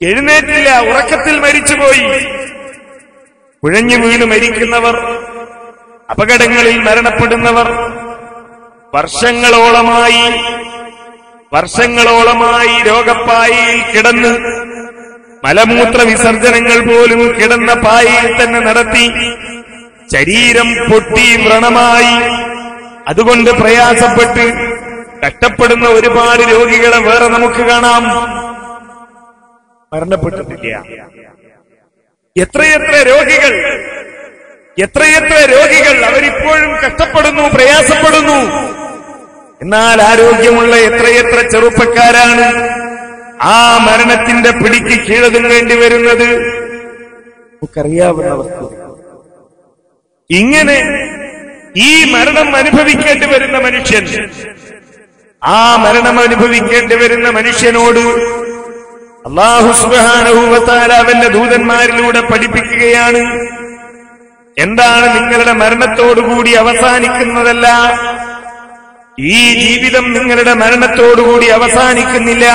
എഴുന്നേറ്റില്ല, ഉറക്കത്തിൽ മരിച്ചുപോയി. കുഴഞ്ഞു വീണ് മരിക്കുന്നവർ, അപകടങ്ങളിൽ മരണപ്പെടുന്നവർ വർഷങ്ങളോളമായി രോഗപ്പായയിൽ കിടന്ന് മലമൂത്ര വിസർജനങ്ങൾ പോലും കിടന്ന പായയിൽ തന്നെ നടത്തി ശരീരം പൊട്ടി വ്രണമായി അതുകൊണ്ട് പ്രയാസപ്പെട്ട് കഷ്ടപ്പെടുന്ന ഒരുപാട് രോഗികളെ വേറെ നമുക്ക് കാണാം. മരണപ്പെട്ടിട്ടില്ല. എത്രയെത്ര രോഗികൾ അവരിപ്പോഴും കഷ്ടപ്പെടുന്നു, പ്രയാസപ്പെടുന്നു. എന്നാൽ ആരോഗ്യമുള്ള എത്രയെത്ര ചെറുപ്പക്കാരാണ് ആ മരണത്തിന്റെ പിടിക്ക് കീഴടങ്ങേണ്ടി വരുന്നത്. നമുക്കറിയാവുന്ന വസ്തു. ഇങ്ങനെ ഈ മരണം അനുഭവിക്കേണ്ടി വരുന്ന മനുഷ്യൻ, ആ മരണം അനുഭവിക്കേണ്ടി വരുന്ന മനുഷ്യനോട് അല്ലാഹു സുബ്ഹാനഹു വ തആല അവന്റെ ദൂതന്മാരിലൂടെ പഠിപ്പിക്കുകയാണ്. എന്താണ്? നിങ്ങളുടെ മരണത്തോടുകൂടി അവസാനിക്കുന്നതല്ല. ഈ ജീവിതം നിങ്ങളുടെ മരണത്തോടുകൂടി അവസാനിക്കുന്നില്ല.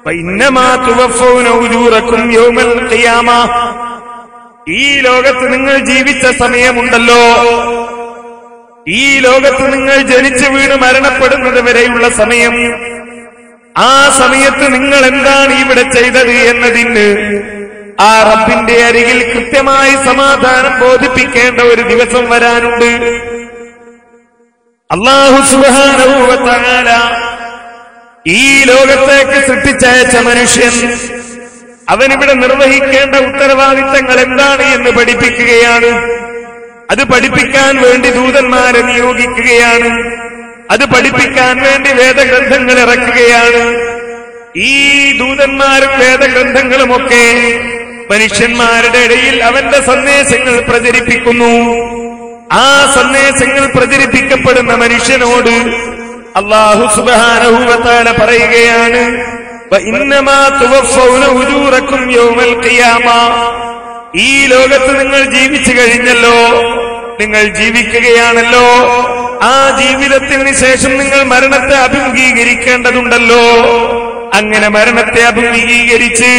വഇന്നമാ തുവഫൗന ഉജൂറക്കും യൗമൽ ഖിയാമ. ഈ ലോകത്ത് നിങ്ങൾ ജീവിച്ച സമയമുണ്ടല്ലോ, ഈ ലോകത്ത് നിങ്ങൾ ജനിച്ചു വീണ് മരണപ്പെടുന്നത് വരെയുള്ള സമയം, ആ സമയത്ത് നിങ്ങൾ എന്താണ് ഇവിടെ ചെയ്തത് എന്നതിന് ആ റബ്ബിന്റെ അരികിൽ കൃത്യമായി സമാധാനം ബോധിപ്പിക്കേണ്ട ഒരു ദിവസം വരാനുണ്ട്. അല്ലാഹു സുബ്ഹാനഹു വ തആല ഈ ലോകത്തേക്ക് സൃഷ്ടിച്ചയച്ച മനുഷ്യൻ അവനിവിടെ നിർവഹിക്കേണ്ട ഉത്തരവാദിത്തങ്ങൾ എന്താണ് എന്ന് പഠിപ്പിക്കുകയാണ്. അത് പഠിപ്പിക്കാൻ വേണ്ടി ദൂതന്മാരെ നിയോഗിക്കുകയാണ്. അത് പഠിപ്പിക്കാൻ വേണ്ടി വേദഗ്രന്ഥങ്ങൾ ഇറക്കുകയാണ്. ഈ ദൂതന്മാരും വേദഗ്രന്ഥങ്ങളുമൊക്കെ മനുഷ്യന്മാരുടെ ഇടയിൽ അവന്റെ സന്ദേശങ്ങൾ പ്രചരിപ്പിക്കുന്നു. ആ സന്ദേശങ്ങൾ പ്രചരിപ്പിക്കപ്പെടുന്ന മനുഷ്യനോട് അല്ലാഹു സുബ്ഹാനഹു വ തആല പറയുകയാണ്, വഇന്നമാ തുവഫൗന ഉജൂറക്കും യൗമൽ ഖിയാമ. ഈ ലോകത്ത് നിങ്ങൾ ജീവിച്ചു കഴിഞ്ഞല്ലോ, നിങ്ങൾ ജീവിക്കുകയാണല്ലോ. ആ ജീവിതത്തിന് ശേഷം നിങ്ങൾ മരണത്തെ അഭിമുഖീകരിക്കേണ്ടതുണ്ടല്ലോ. അങ്ങനെ മരണത്തെ അഭിമുഖീകരിച്ച്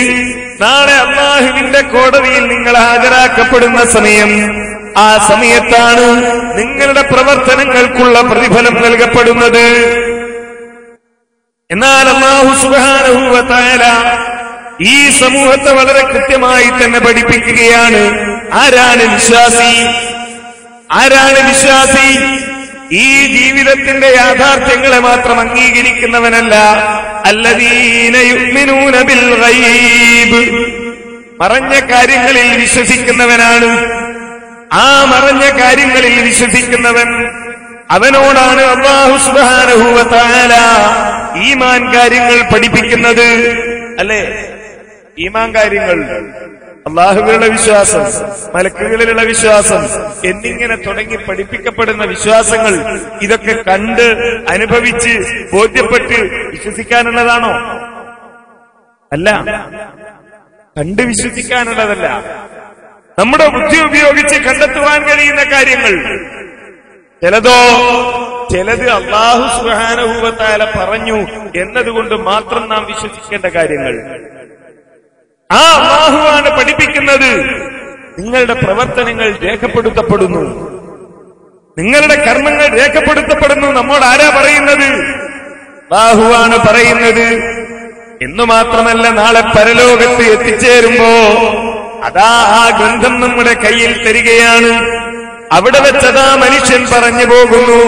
നാളെ അല്ലാഹുവിന്റെ കോടതിയിൽ നിങ്ങൾ ഹാജരാക്കപ്പെടുന്ന സമയം, ആ സമയത്താണ് നിങ്ങളുടെ പ്രവർത്തനങ്ങൾക്കുള്ള പ്രതിഫലം നൽകപ്പെടുന്നത്. എന്നാൽ അല്ലാഹു സുബ്ഹാനഹു വ തആല ഈ സമൂഹത്തെ വളരെ കൃത്യമായി തന്നെ പഠിപ്പിക്കുകയാണ്. ആരാണ് വിശ്വാസി? ആരാണ് വിശ്വാസി? ഈ ജീവിതത്തിന്റെ യാഥാർത്ഥ്യങ്ങളെ മാത്രം അംഗീകരിക്കുന്നവനല്ല. അല്ലദീന യുഅ്മിനൂന ബിൽ ഗൈബ്, മറഞ്ഞ കാര്യങ്ങളിൽ വിശ്വസിക്കുന്നവനാണ്. ആ മറഞ്ഞ കാര്യങ്ങളിൽ വിശ്വസിക്കുന്നവൻ, അവനോടാണ് അല്ലാഹു സുബ്ഹാനഹു വ തആല ഈമാൻ കാര്യങ്ങൾ പഠിപ്പിക്കുന്നത്. അല്ലേ? ഈമാൻ കാര്യങ്ങൾ, അല്ലാഹുവിലുള്ള വിശ്വാസം, മലക്കുകളിലുള്ള വിശ്വാസം എന്നിങ്ങനെ തുടങ്ങി പഠിപ്പിക്കപ്പെടുന്ന വിശ്വാസങ്ങൾ, ഇതൊക്കെ കണ്ട് അനുഭവിച്ച് ബോധ്യപ്പെട്ട് വിശ്വസിക്കാനുള്ളതാണോ? അല്ല, കണ്ട് വിശ്വസിക്കാനുള്ളതല്ല. നമ്മുടെ ബുദ്ധി ഉപയോഗിച്ച് കണ്ടെത്തുവാൻ കഴിയുന്ന കാര്യങ്ങൾ. ചിലത് അല്ലാഹു സുബ്ഹാനഹു വ തആല പറഞ്ഞു എന്നതുകൊണ്ട് മാത്രം നാം വിശ്വസിക്കേണ്ട കാര്യങ്ങൾ. ആ അല്ലാഹുവാണ് പഠിപ്പിക്കുന്നത്. നിങ്ങളുടെ പ്രവർത്തനങ്ങൾ രേഖപ്പെടുത്തപ്പെടുന്നു, നിങ്ങളുടെ കർമ്മങ്ങൾ രേഖപ്പെടുത്തപ്പെടുന്നു. നമ്മോട് ആരാ പറയുന്നത്? അല്ലാഹുവാണ് പറയുന്നത്. എന്നു മാത്രമല്ല, നാളെ പരലോകത്ത് എത്തിച്ചേരുമ്പോ അതാ ആ ഗ്രന്ഥം നമ്മുടെ കയ്യിൽ തരികയാണ്. അവിടെ വെച്ചതാ മനുഷ്യൻ പറഞ്ഞു പോകുന്നു,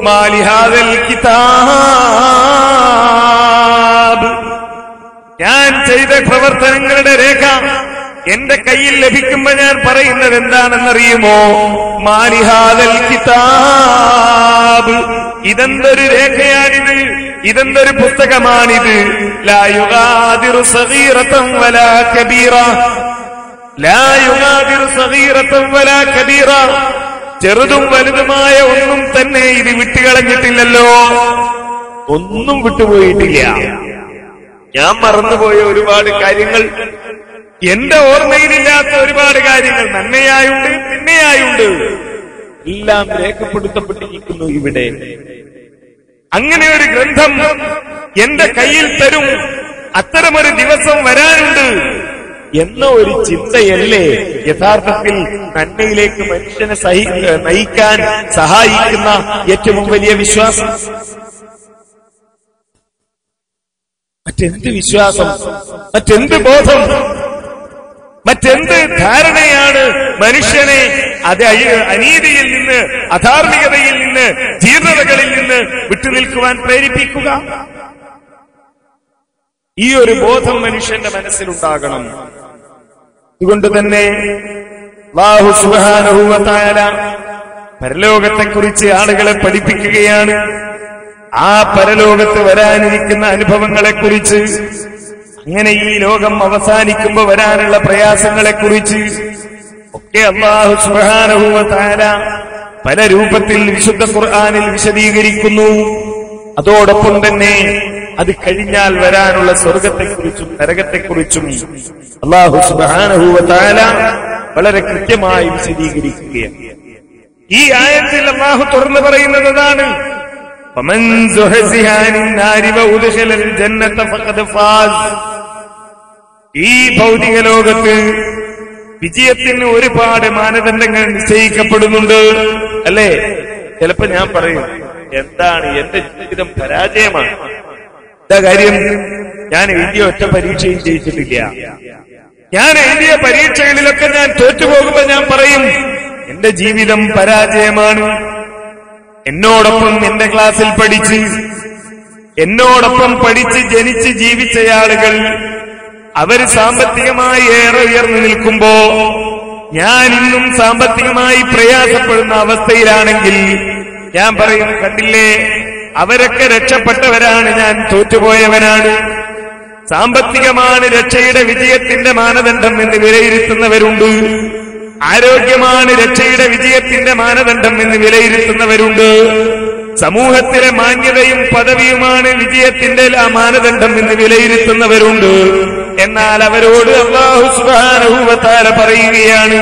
മാലിഹാദൽ കിതാബ്, ഞാൻ ചെയ്ത പ്രവർത്തനങ്ങളുടെ രേഖ എന്റെ കയ്യിൽ ലഭിക്കുമ്പോ ഞാൻ പറയുന്നത് എന്താണെന്നറിയുമോ? മാലിഹാദൽ കിതാബ്, ഇതെന്തൊരു രേഖയാണിത്, ഇതെന്തൊരു പുസ്തകമാണിത്. ലാ യുഗാദിറു സഗീറതൻ വലാ കബീറ, ലാ യുഗാദിറു സഗീറതൻ വലാ കബീറ, ചെറുതും വലുതുമായ ഒന്നും തന്നെ ഇത് വിട്ടുകളഞ്ഞിട്ടില്ലല്ലോ. ഒന്നും വിട്ടുപോയിട്ടില്ല. ഞാൻ മറന്നുപോയ ഒരുപാട് കാര്യങ്ങൾ, എന്റെ ഓർമ്മയിലില്ലാത്ത ഒരുപാട് കാര്യങ്ങൾ നന്മയായുണ്ട് തിന്മയായുണ്ട്, എല്ലാം രേഖപ്പെടുത്തപ്പെട്ടിരിക്കുന്നു ഇവിടെ. അങ്ങനെ ഒരു ഗ്രന്ഥം എന്റെ കയ്യിൽ തരും, അത്തരമൊരു ദിവസം വരാനുണ്ട് എന്ന ഒരു ചിന്തയല്ലേ യഥാർത്ഥത്തിൽ നന്മയിലേക്ക് മനുഷ്യനെ നയിക്കാൻ സഹായിക്കുന്ന ഏറ്റവും വലിയ വിശ്വാസം? മറ്റെന്ത് വിശ്വാസം, മറ്റെന്ത് ബോധം, മറ്റെന്ത് ധാരണയാണ് മനുഷ്യനെ അത് അനീതിയിൽ നിന്ന്, അധാർമികതയിൽ നിന്ന്, ജീർണതകളിൽ നിന്ന് വിട്ടുനിൽക്കുവാൻ പ്രേരിപ്പിക്കുക? ഈ ഒരു ബോധം മനുഷ്യന്റെ മനസ്സിലുണ്ടാകണം. അതുകൊണ്ട് തന്നെ അല്ലാഹു സുബ്ഹാനഹു വ തആല പരലോകത്തെക്കുറിച്ച് ആളുകളെ പഠിപ്പിക്കുകയാണ്. ആ പരലോകത്ത് വരാനിരിക്കുന്ന അനുഭവങ്ങളെക്കുറിച്ച്, അങ്ങനെ ഈ ലോകം അവസാനിക്കുമ്പോൾ വരാനുള്ള പ്രയാസങ്ങളെക്കുറിച്ച് ഒക്കെ അല്ലാഹു സുബ്ഹാനഹു വ തആല പല രൂപത്തിൽ വിശുദ്ധ ഖുർആനിൽ വിശദീകരിക്കുന്നു. അതോടൊപ്പം തന്നെ അത് കഴിഞ്ഞാൽ വരാനുള്ള സ്വർഗത്തെക്കുറിച്ചും നരകത്തെക്കുറിച്ചും അല്ലാഹു സുബ്ഹാനഹു വ തആല വളരെ കൃത്യമായി വിശദീകരിക്കുകയാണ്. ഈ ആയത്തിൽ അല്ലാഹു തുറന്നു പറയുന്നത് അതാണ്, ഫമൻ സുഹസിഹ അനിൻ നാരി വഉദ്ഖിലൽ ജന്നത ഫഖദ് ഫാസ്. ഈ ഭൗതിക ലോകത്ത് വിജയത്തിന് ഒരുപാട് മാനദണ്ഡങ്ങൾ നിശ്ചയിക്കപ്പെടുന്നുണ്ട്, അല്ലേ? ചിലപ്പോ ഞാൻ പറയും, എന്താണ് എന്റെ ജീവിതം പരാജയമാണ്. എന്താ കാര്യം? ഞാൻ എഴുതിയ ഒറ്റ പരീക്ഷയും ജയിച്ചിട്ടില്ല. ഞാൻ എഴുതിയ പരീക്ഷകളിലൊക്കെ ഞാൻ തോറ്റുപോകുമ്പോ ഞാൻ പറയും, എന്റെ ജീവിതം പരാജയമാണ്. എന്നോടൊപ്പം എന്റെ ക്ലാസ്സിൽ പഠിച്ച്, എന്നോടൊപ്പം പഠിച്ച് ജനിച്ച് ജീവിച്ച ആളുകൾ അവര് സാമ്പത്തികമായി ഏറെ ഉയർന്നു നിൽക്കുമ്പോ ഞാൻ ഇന്നും സാമ്പത്തികമായി പ്രയാസപ്പെടുന്ന അവസ്ഥയിലാണെങ്കിൽ ഞാൻ പറയും, കണ്ടില്ലേ, അവരൊക്കെ രക്ഷപ്പെട്ടവരാണ്, ഞാൻ തോറ്റുപോയവനാണ്. സാമ്പത്തികമാണ് രക്ഷയുടെ വിജയത്തിന്റെ മാനദണ്ഡം എന്ന് വിലയിരുത്തുന്നവരുണ്ട്. ആരോഗ്യമാണ് രക്ഷയുടെ വിജയത്തിന്റെ മാനദണ്ഡം എന്ന് വിലയിരുത്തുന്നവരുണ്ട്. സമൂഹത്തിലെ മാന്യതയും പദവിയുമാണ് വിജയത്തിന്റെ മാനദണ്ഡം എന്ന് വിലയിരുത്തുന്നവരുണ്ട്. എന്നാൽ അവരോട് അല്ലാഹു സുബ്ഹാനഹു വ തആല പറയുകയാണ്,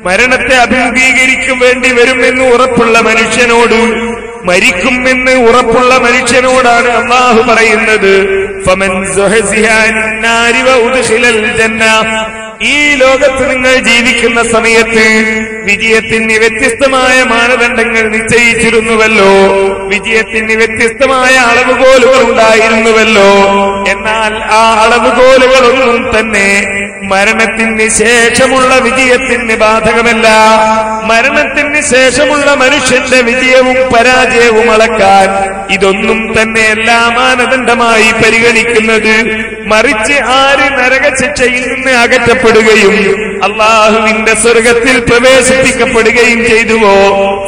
മരണത്തെ അഭിമുഖീകരിക്കും വേണ്ടി വരുമെന്ന് ഉറപ്പുള്ള മനുഷ്യനോട്, മരിക്കുമെന്ന് ഉറപ്പുള്ള മനുഷ്യനോടാണ് അല്ലാഹു പറയുന്നത്, ഫമൻ സുഹസിഹ അനിൻ നാരി വഉദ്ഖിലൽ ജന്ന. ഈ ലോകത്ത് നിങ്ങൾ ജീവിക്കുന്ന സമയത്ത് വിജയത്തിന് വ്യത്യസ്തമായ മാനദണ്ഡങ്ങൾ നിശ്ചയിച്ചിരുന്നുവല്ലോ, വിജയത്തിന് വ്യത്യസ്തമായ അളവുകോലുകൾ ഉണ്ടായിരുന്നുവല്ലോ. എന്നാൽ ആ അളവുകോലുകളൊന്നും തന്നെ മരണത്തിന് ശേഷമുള്ള വിജയത്തിന് ബാധകമല്ല. മരണത്തിന് ശേഷമുള്ള മനുഷ്യന്റെ വിജയവും പരാജയവും അളക്കാൻ ഇതൊന്നും തന്നെ എല്ലാ മാനദണ്ഡമായി പരിഗണിക്കുന്നത്. മറിച്ച് ആര് നരകശിക്ഷയിൽ നിന്ന് അകറ്റപ്പെടുകയും അള്ളാഹുവിന്റെ സ്വർഗത്തിൽ പ്രവേശിപ്പിക്കപ്പെടുകയും ചെയ്തുവോ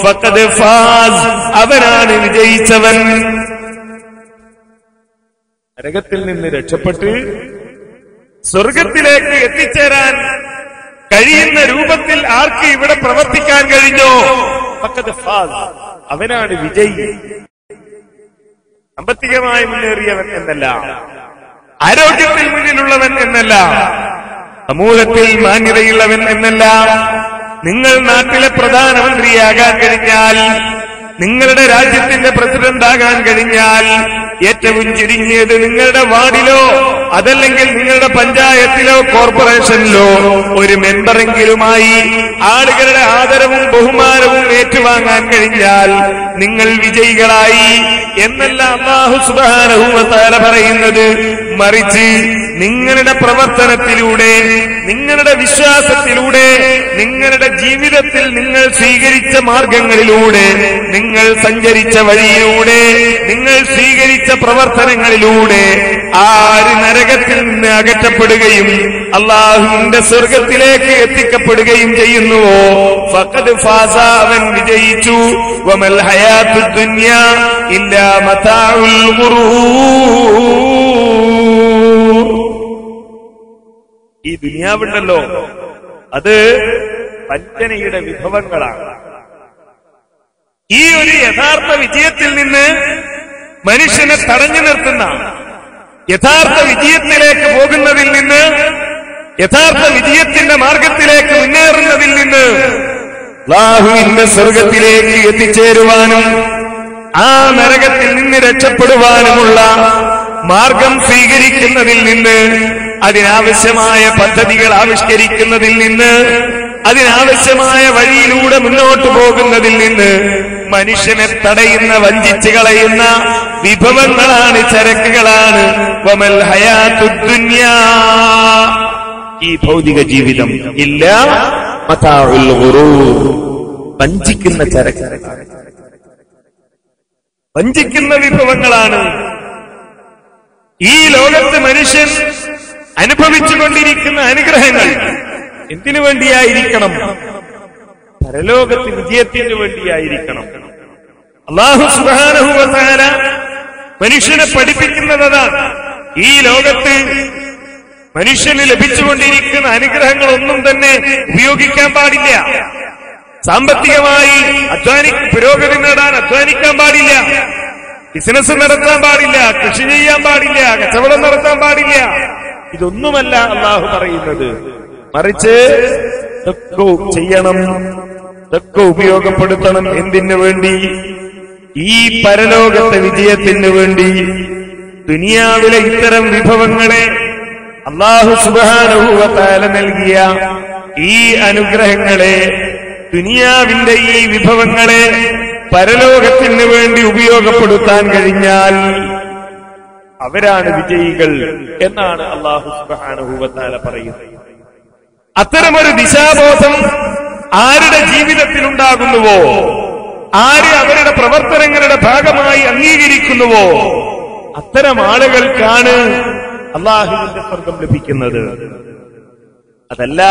ഫഖദ് ഫാസ്, അവനാണ് വിജയിച്ചവൻ. നരകത്തിൽ നിന്ന് രക്ഷപ്പെട്ട് സ്വർഗത്തിലേക്ക് എത്തിച്ചേരാൻ കഴിയുന്ന രൂപത്തിൽ ആർക്ക് ഇവിടെ പ്രവർത്തിക്കാൻ കഴിഞ്ഞോ ഫഖദ് ഫാസ്, അവനാണ് വിജയി. സാമ്പത്തികമായി മുന്നേറിയവൻ എന്നല്ല, ആരോഗ്യത്തിൽ മുന്നിലുള്ളവൻ എന്നല്ല, സമൂഹത്തിൽ മാന്യതയുള്ളവൻ എന്നല്ല. നിങ്ങൾ നാട്ടിലെ പ്രധാനമന്ത്രിയാകാൻ കഴിഞ്ഞാൽ, നിങ്ങളുടെ രാജ്യത്തിന്റെ പ്രസിഡന്റ് ആകാൻ കഴിഞ്ഞാൽ, ഏറ്റവും ചുരുങ്ങിയത് നിങ്ങളുടെ വാർഡിലോ അതല്ലെങ്കിൽ നിങ്ങളുടെ പഞ്ചായത്തിലോ കോർപ്പറേഷനിലോ ഒരു മെമ്പറെങ്കിലുമായി ആളുകളുടെ ആദരവും ബഹുമാനവും ഏറ്റുവാങ്ങാൻ കഴിഞ്ഞാൽ നിങ്ങൾ വിജയികളായി എന്നല്ല അല്ലാഹു സുബ്ഹാനഹു വ തആല പറയുന്നത്. മറിച്ച് നിങ്ങളുടെ പ്രവർത്തനത്തിലൂടെ, നിങ്ങളുടെ വിശ്വാസത്തിലൂടെ, നിങ്ങളുടെ ജീവിതത്തിൽ നിങ്ങൾ സ്വീകരിച്ച മാർഗങ്ങളിലൂടെ, നിങ്ങൾ സഞ്ചരിച്ച വഴിയിലൂടെ, നിങ്ങൾ സ്വീകരിച്ച പ്രവർത്തനങ്ങളിലൂടെ ആര് നരകത്തിൽ നിന്ന് അകറ്റപ്പെടുകയും അള്ളാഹുവിന്റെ സ്വർഗത്തിലേക്ക് എത്തിക്കപ്പെടുകയും ചെയ്യുന്നുവോ ഫഖദ് ഫാസ, അവൻ വിജയിച്ചു. വമൽ ഹയാത്തുദ് ദുനിയാ ഇല്ലാ മതാഉൽ ഗുറൂർ. ഈ ദുനിയാവുണ്ടല്ലോ അത് വഞ്ചനയുടെ വിഭവങ്ങളാണ്. ഈ ഒരു യഥാർത്ഥ വിജയത്തിൽ നിന്ന് മനുഷ്യനെ തടഞ്ഞു നിർത്തുന്ന, യഥാർത്ഥ വിജയത്തിലേക്ക് പോകുന്നതിൽ നിന്ന്, യഥാർത്ഥ വിജയത്തിന്റെ മാർഗത്തിലേക്ക് മുന്നേറുന്നതിൽ നിന്ന് അല്ലാഹുവിന്റെ സ്വർഗത്തിലേക്ക് എത്തിച്ചേരുവാനും ആ നരകത്തിൽ നിന്ന് രക്ഷപ്പെടുവാനുമുള്ള മാർഗം സ്വീകരിക്കുന്നതിൽ നിന്ന്, അതിനാവശ്യമായ പദ്ധതികൾ ആവിഷ്കരിക്കുന്നതിൽ നിന്ന്, അതിനാവശ്യമായ വഴിയിലൂടെ മുന്നോട്ടു പോകുന്നതിൽ നിന്ന് മനുഷ്യനെ തടയുന്ന, വഞ്ചിച്ചു കളയുന്ന വിഭവങ്ങളാണ്, ചരക്കുകളാണ് വമൽ ഹയാത്തുദ് ദുനിയാ, ഈ ഭൗതിക ജീവിതം. ഇല്ല മതാഉൽ ഗുറൂർ, വഞ്ചിക്കുന്ന ചരക്ക്, വഞ്ചിക്കുന്ന വിഭവങ്ങളാണ്. ഈ ലോകത്ത് മനുഷ്യൻ അനുഭവിച്ചുകൊണ്ടിരിക്കുന്ന അനുഗ്രഹങ്ങൾ എന്തിനു വേണ്ടിയായിരിക്കണം? പരലോകത്ത് വിജയത്തിന് വേണ്ടിയായിരിക്കണം. അല്ലാഹു സുബ്ഹാനഹു വ തആല മനുഷ്യനെ പഠിപ്പിക്കുന്നത് അതാണ്. ഈ ലോകത്ത് മനുഷ്യന് ലഭിച്ചുകൊണ്ടിരിക്കുന്ന അനുഗ്രഹങ്ങളൊന്നും തന്നെ ഉപയോഗിക്കാൻ പാടില്ല. സാമ്പത്തികമായി പുരോഗതി നേടാൻ അധ്വാനിക്കാൻ പാടില്ല, ബിസിനസ് നടത്താൻ പാടില്ല, കൃഷി ചെയ്യാൻ പാടില്ല, കച്ചവടം നടത്താൻ പാടില്ല. ഇതൊന്നുമല്ല അല്ലാഹു പറയുന്നത്. മറിച്ച് ഇതൊക്കെ ചെയ്യണം, ഇതൊക്കെ ഉപയോഗപ്പെടുത്തണം. എന്തിനു വേണ്ടി? ഈ പരലോകത്തെ വിജയത്തിന് വേണ്ടി. ദുനിയാവിലെ ഇത്തരം വിഭവങ്ങളെ അല്ലാഹു സുബ്ഹാനഹു വ തആല നൽകിയ ഈ അനുഗ്രഹങ്ങളെ, ദുനിയാവിന്റെ ഈ വിഭവങ്ങളെ പരലോകത്തിന് വേണ്ടി ഉപയോഗപ്പെടുത്താൻ കഴിഞ്ഞാൽ അവരാണ് വിജയികൾ എന്നാണ് അല്ലാഹു സുബ്ഹാനഹു വ തആല പറയുന്നത്. അത്തരമൊരു ദിശാബോധം ആരുടെ ജീവിതത്തിലുണ്ടാകുന്നുവോ, ആര് അവരുടെ പ്രവർത്തനങ്ങളുടെ ഭാഗമായി അംഗീകരിക്കുന്നുവോ അത്തരം ആളുകൾക്കാണ് അല്ലാഹുവിന്റെ സ്വർഗം ലഭിക്കുന്നത്. അതല്ല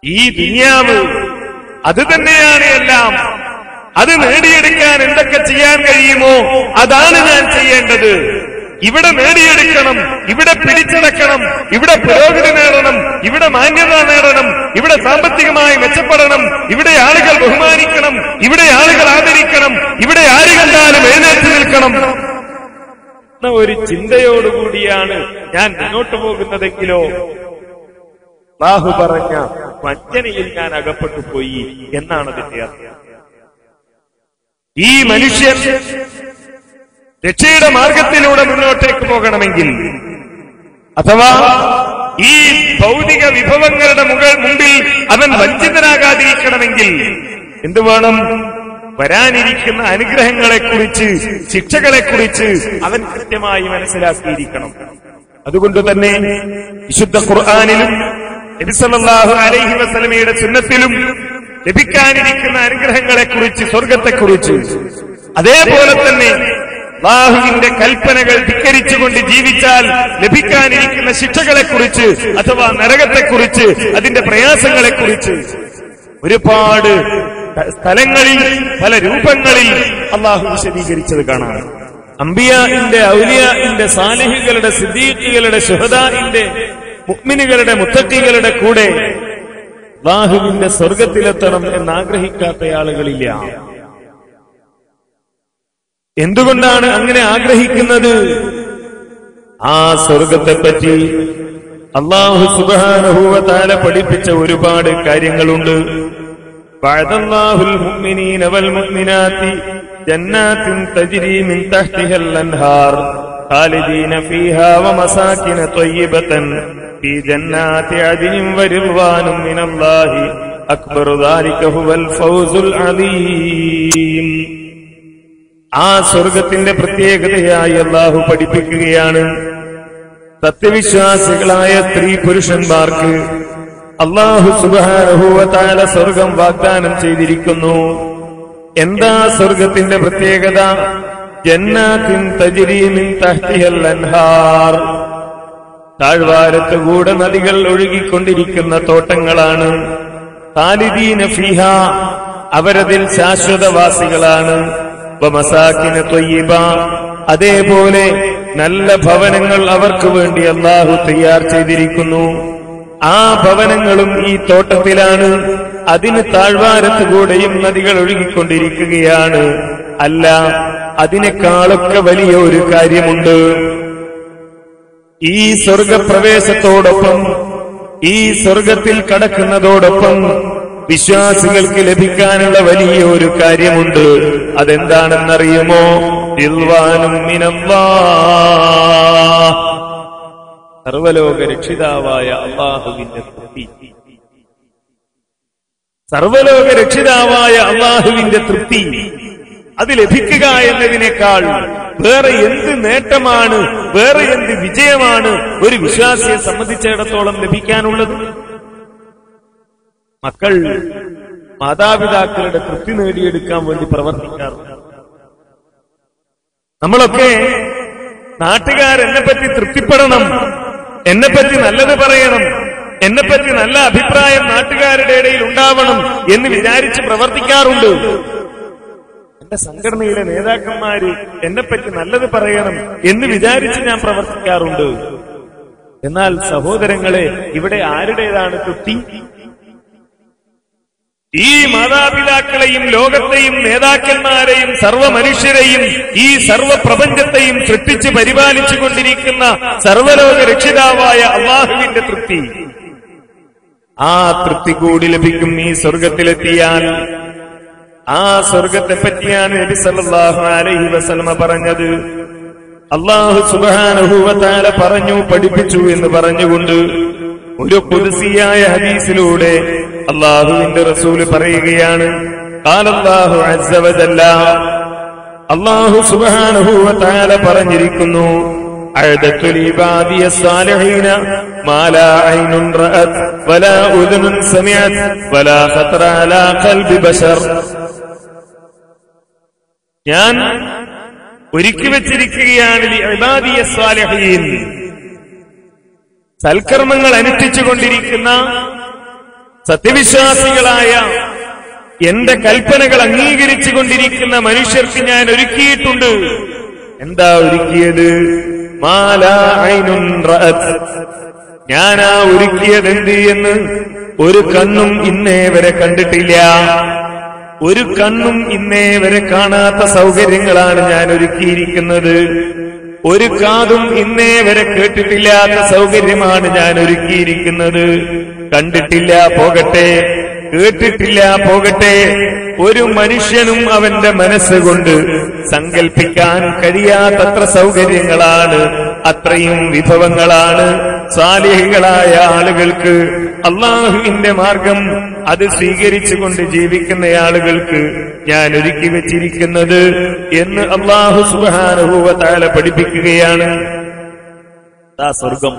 ഈ ദുനിയാവ് അത് തന്നെയാണ് എല്ലാം. അത് നേടിയെടുക്കാൻ എന്തൊക്കെ ചെയ്യാൻ കഴിയുമോ അതാണ് ഞാൻ ചെയ്യേണ്ടത്. ഇവിടെ നേടിയെടുക്കണം, ഇവിടെ പിടിച്ചടക്കണം, ഇവിടെ പുരോഗതി നേടണം, ഇവിടെ മാന്യത നേടണം, ഇവിടെ സാമ്പത്തികമായി മെച്ചപ്പെടണം, ഇവിടെ ആളുകൾ ബഹുമാനിക്കണം, ഇവിടെ ആളുകൾ ആദരിക്കണം, ഇവിടെ ആര് കണ്ടാലും എഴുന്നേറ്റ് നിൽക്കണം എന്ന ഒരു ചിന്തയോടുകൂടിയാണ് ഞാൻ മുന്നോട്ട് പോകുന്നതെങ്കിലോ അല്ലാഹു പറഞ്ഞ വഞ്ചനയിൽ ഞാൻ അകപ്പെട്ടു പോയി എന്നാണ് അതിന്റെ അർത്ഥം. ഈ മനുഷ്യൻ രക്ഷയുടെ മാർഗത്തിലൂടെ മുന്നോട്ടേക്ക് പോകണമെങ്കിൽ, അഥവാ ഈ ഭൗതിക വിഭവങ്ങളുടെ മുമ്പിൽ അവൻ വഞ്ചിതനാകാതിരിക്കണമെങ്കിൽ എന്തു വേണം? വരാനിരിക്കുന്ന അനുഗ്രഹങ്ങളെക്കുറിച്ച്, ശിക്ഷകളെക്കുറിച്ച് അവൻ കൃത്യമായി മനസ്സിലാക്കിയിരിക്കണം. അതുകൊണ്ട് തന്നെ വിശുദ്ധ ഖുർആനിലും നബി സല്ലല്ലാഹു അലൈഹി വസല്ലമയുടെ സുന്നത്തിലും ലഭിക്കാനിരിക്കുന്ന അനുഗ്രഹങ്ങളെക്കുറിച്ച്, സ്വർഗത്തെക്കുറിച്ച്, അതേപോലെ തന്നെ അല്ലാഹുവിന്റെ കൽപ്പനകൾ ധിക്കരിച്ചുകൊണ്ട് ജീവിച്ചാൽ ലഭിക്കാനിരിക്കുന്ന ശിക്ഷകളെക്കുറിച്ച് അഥവാ നരകത്തെക്കുറിച്ച്, അതിന്റെ പ്രയാസങ്ങളെക്കുറിച്ച് ഒരുപാട് സ്ഥലങ്ങളിൽ, പല രൂപങ്ങളിൽ അല്ലാഹു വിശദീകരിച്ചത് കാണാം. അംബിയാഇന്റെ, ഔലിയാഇന്റെ, സാലിഹുകളുടെ, സിദ്ദീഖുകളുടെ, ശുഹദാഇന്റെ, മുഅ്മിനുകളുടെ, മുത്തഖികളുടെ കൂടെ അല്ലാഹുവിന്റെ സ്വർഗത്തിലെത്തണം എന്നാഗ്രഹിക്കാത്ത ആളുകളില്ല. എന്തുകൊണ്ടാണ് അങ്ങനെ ആഗ്രഹിക്കുന്നത്? ആ സ്വർഗത്തെപ്പറ്റി അല്ലാഹു സുബ്ഹാനഹു വ തആല പഠിപ്പിച്ച ഒരുപാട് കാര്യങ്ങളുണ്ട്. വഅദല്ലാഹുൽ മുഅ്മിനീന വൽ മുഅ്മിനാതി ജന്നാത്തിൻ തജ്രി മിൻ തഹ്തിഹൽ അൻഹാർ ഖാലിദീന ഫീഹാ വമസാകിന ത്വയ്യിബതൻ ഫീ ജന്നാതി അദ്നിൻ വറിദ്വാനും മിനല്ലാഹി അക്ബറു ദാലിക ഹുവൽ ഫൗസുൽ അലീം. ആ സ്വർഗത്തിന്റെ പ്രത്യേകതയായി അല്ലാഹു പഠിപ്പിക്കുകയാണ്. സത്യവിശ്വാസികളായ സ്ത്രീ പുരുഷന്മാർക്ക് അല്ലാഹു സുബ്ഹാനഹു വ തആല സ്വർഗം വാഗ്ദാനം ചെയ്തിരിക്കുന്നു. എന്താ സ്വർഗത്തിന്റെ പ്രത്യേകത? ജന്നാത്തിൻ തജ്രി മിൻ തഹ്തിഹൽ അൻഹാർ, താഴ്വാരത്തുകൂടെ നദികൾ ഒഴുകിക്കൊണ്ടിരിക്കുന്ന തോട്ടങ്ങളാണ്. ഖാലിദീന ഫീഹാ, അവരതിൽ ശാശ്വതവാസികളാണ്. വമസാകിന ത്വയ്യിബ, അതേപോലെ നല്ല ഭവനങ്ങൾ അവർക്ക് വേണ്ടി അല്ലാഹു തയ്യാർ ചെയ്തിരിക്കുന്നു. ആ ഭവനങ്ങളും ഈ തോട്ടത്തിലാണ്. അതിന് താഴ്വാരത്തുകൂടെയും നദികൾ ഒഴുകിക്കൊണ്ടിരിക്കുകയാണ്. അല്ല, അതിനേക്കാളൊക്കെ വലിയ ഒരു കാര്യമുണ്ട്. ഈ സ്വർഗപ്രവേശത്തോടൊപ്പം, ഈ സ്വർഗത്തിൽ കടക്കുന്നതോടൊപ്പം വിശ്വാസികൾക്ക് ലഭിക്കാനുള്ള വലിയ ഒരു കാര്യമുണ്ട്. അതെന്താണെന്നറിയുമോ? റിദ്വാനും മിനല്ലാഹ്, സർവലോക രക്ഷിതാവായ അല്ലാഹുവിന്റെ തൃപ്തി. സർവലോക രക്ഷിതാവായ അല്ലാഹുവിന്റെ തൃപ്തി അത് ലഭിക്കുക എന്നതിനേക്കാൾ വേറെ എന്ത് നേട്ടമാണ്, വേറെ എന്ത് വിജയമാണ് ഒരു വിശ്വാസിയെ സംബന്ധിച്ചിടത്തോളം ലഭിക്കാനുള്ളത്? മക്കൾ മാതാപിതാക്കളുടെ തൃപ്തി നേടിയെടുക്കാൻ വേണ്ടി പ്രവർത്തിക്കാറുണ്ട്. നമ്മളൊക്കെ നാട്ടുകാരെന്നെപ്പറ്റി തൃപ്തിപ്പെടണം, എന്നെപ്പറ്റി നല്ലത് പറയണം, എന്നെപ്പറ്റി നല്ല അഭിപ്രായം നാട്ടുകാരുടെ ഇടയിൽ ഉണ്ടാവണം എന്ന് വിചാരിച്ച് പ്രവർത്തിക്കാറുണ്ട്. എന്റെ സംഘടനയിലെ നേതാക്കന്മാര് എന്നെപ്പറ്റി നല്ലത് പറയണം എന്ന് വിചാരിച്ച് ഞാൻ പ്രവർത്തിക്കാറുണ്ട്. എന്നാൽ സഹോദരങ്ങളെ, ഇവിടെ ആരുടേതാണ് തൃപ്തി? ഈ മാതാപിതാക്കളെയും ലോകത്തെയും നേതാക്കന്മാരെയും സർവ്വ മനുഷ്യരെയും ഈ സർവ്വ പ്രപഞ്ചത്തെയും സൃഷ്ടിച്ച് പരിപാലിച്ചു കൊണ്ടിരിക്കുന്ന സർവ്വലോക രക്ഷിതാവായ അല്ലാഹുവിന്റെ തൃപ്തി, ആ തൃപ്തി കൂടി ലഭിക്കും ഈ സ്വർഗത്തിലെത്തിയാൽ. ആ സ്വർഗത്തെ പറ്റിയാണ് നബി സല്ലല്ലാഹു അലൈഹി വസല്ലമ പറഞ്ഞത്. അല്ലാഹു സുബ്ഹാനഹു വ തആല പറഞ്ഞു, പഠിപ്പിച്ചു എന്ന് പറഞ്ഞുകൊണ്ട് ഒരു ഖുദ്സിയായ ഹദീസിലൂടെ അല്ലാഹുവിന്റെ റസൂൽ പറയുകയാണ്. ഖാലല്ലാഹു അസ്സ വജല്ല, അല്ലാഹു സുബ്ഹാനഹു വ തആല പറഞ്ഞിരിക്കുന്നു, അഅദതു ലിബാദിയ സ്സാലിഹീന മാ ലാ ഐനുൻ റഅത് വലാ ഉദുനുൻ സമിഅത് വലാ ഖതറ അലാ ഖൽബി ബശർ. ഞാൻ ഒരുക്കി വെച്ചിരിക്കുകയാണ് ലിഇബാദിയ സ്സാലിഹീൻ, സൽക്കർമ്മങ്ങൾ അനുഷ്ഠിച്ചുകൊണ്ടിരിക്കുന്ന സത്യവിശ്വാസികളായ എന്റെ കൽപ്പനകൾ അംഗീകരിച്ചു കൊണ്ടിരിക്കുന്ന മനുഷ്യർക്ക് ഞാൻ ഒരുക്കിയിട്ടുണ്ട്. എന്താ ഒരുക്കിയത്? മാ ലാ ഐനുൻ റഅത്, ഞാനാ ഒരുക്കിയതെന്ത് എന്ന് ഒരു കണ്ണും ഇന്നേ വരെ കണ്ടിട്ടില്ല. ഒരു കണ്ണും ഇന്നേ വരെ കാണാത്ത സൗകര്യങ്ങളാണ് ഞാൻ ഒരുക്കിയിരിക്കുന്നത്. ഒരു കാതും ഇന്നേ വരെ കേട്ടിട്ടില്ലാത്ത സൗകര്യമാണ് ഞാൻ ഒരുക്കിയിരിക്കുന്നത്. കണ്ടിട്ടില്ല പോകട്ടെ, കേട്ടിട്ടില്ല പോകട്ടെ, ഒരു മനുഷ്യനും അവന്റെ മനസ്സുകൊണ്ട് സങ്കൽപ്പിക്കാൻ കഴിയാത്തത്ര സൗകര്യങ്ങളാണ്, അത്രയും വിഭവങ്ങളാണ് സാലിഹുകളായ ആളുകൾക്ക്, അള്ളാഹുവിന്റെ മാർഗം അത് സ്വീകരിച്ചുകൊണ്ട് ജീവിക്കുന്ന ആളുകൾക്ക് ഞാൻ ഒരുക്കി വെച്ചിരിക്കുന്നത് എന്ന് അള്ളാഹു സുബ്ഹാനഹു വ തആല പഠിപ്പിക്കുകയാണ്. സ്വർഗം,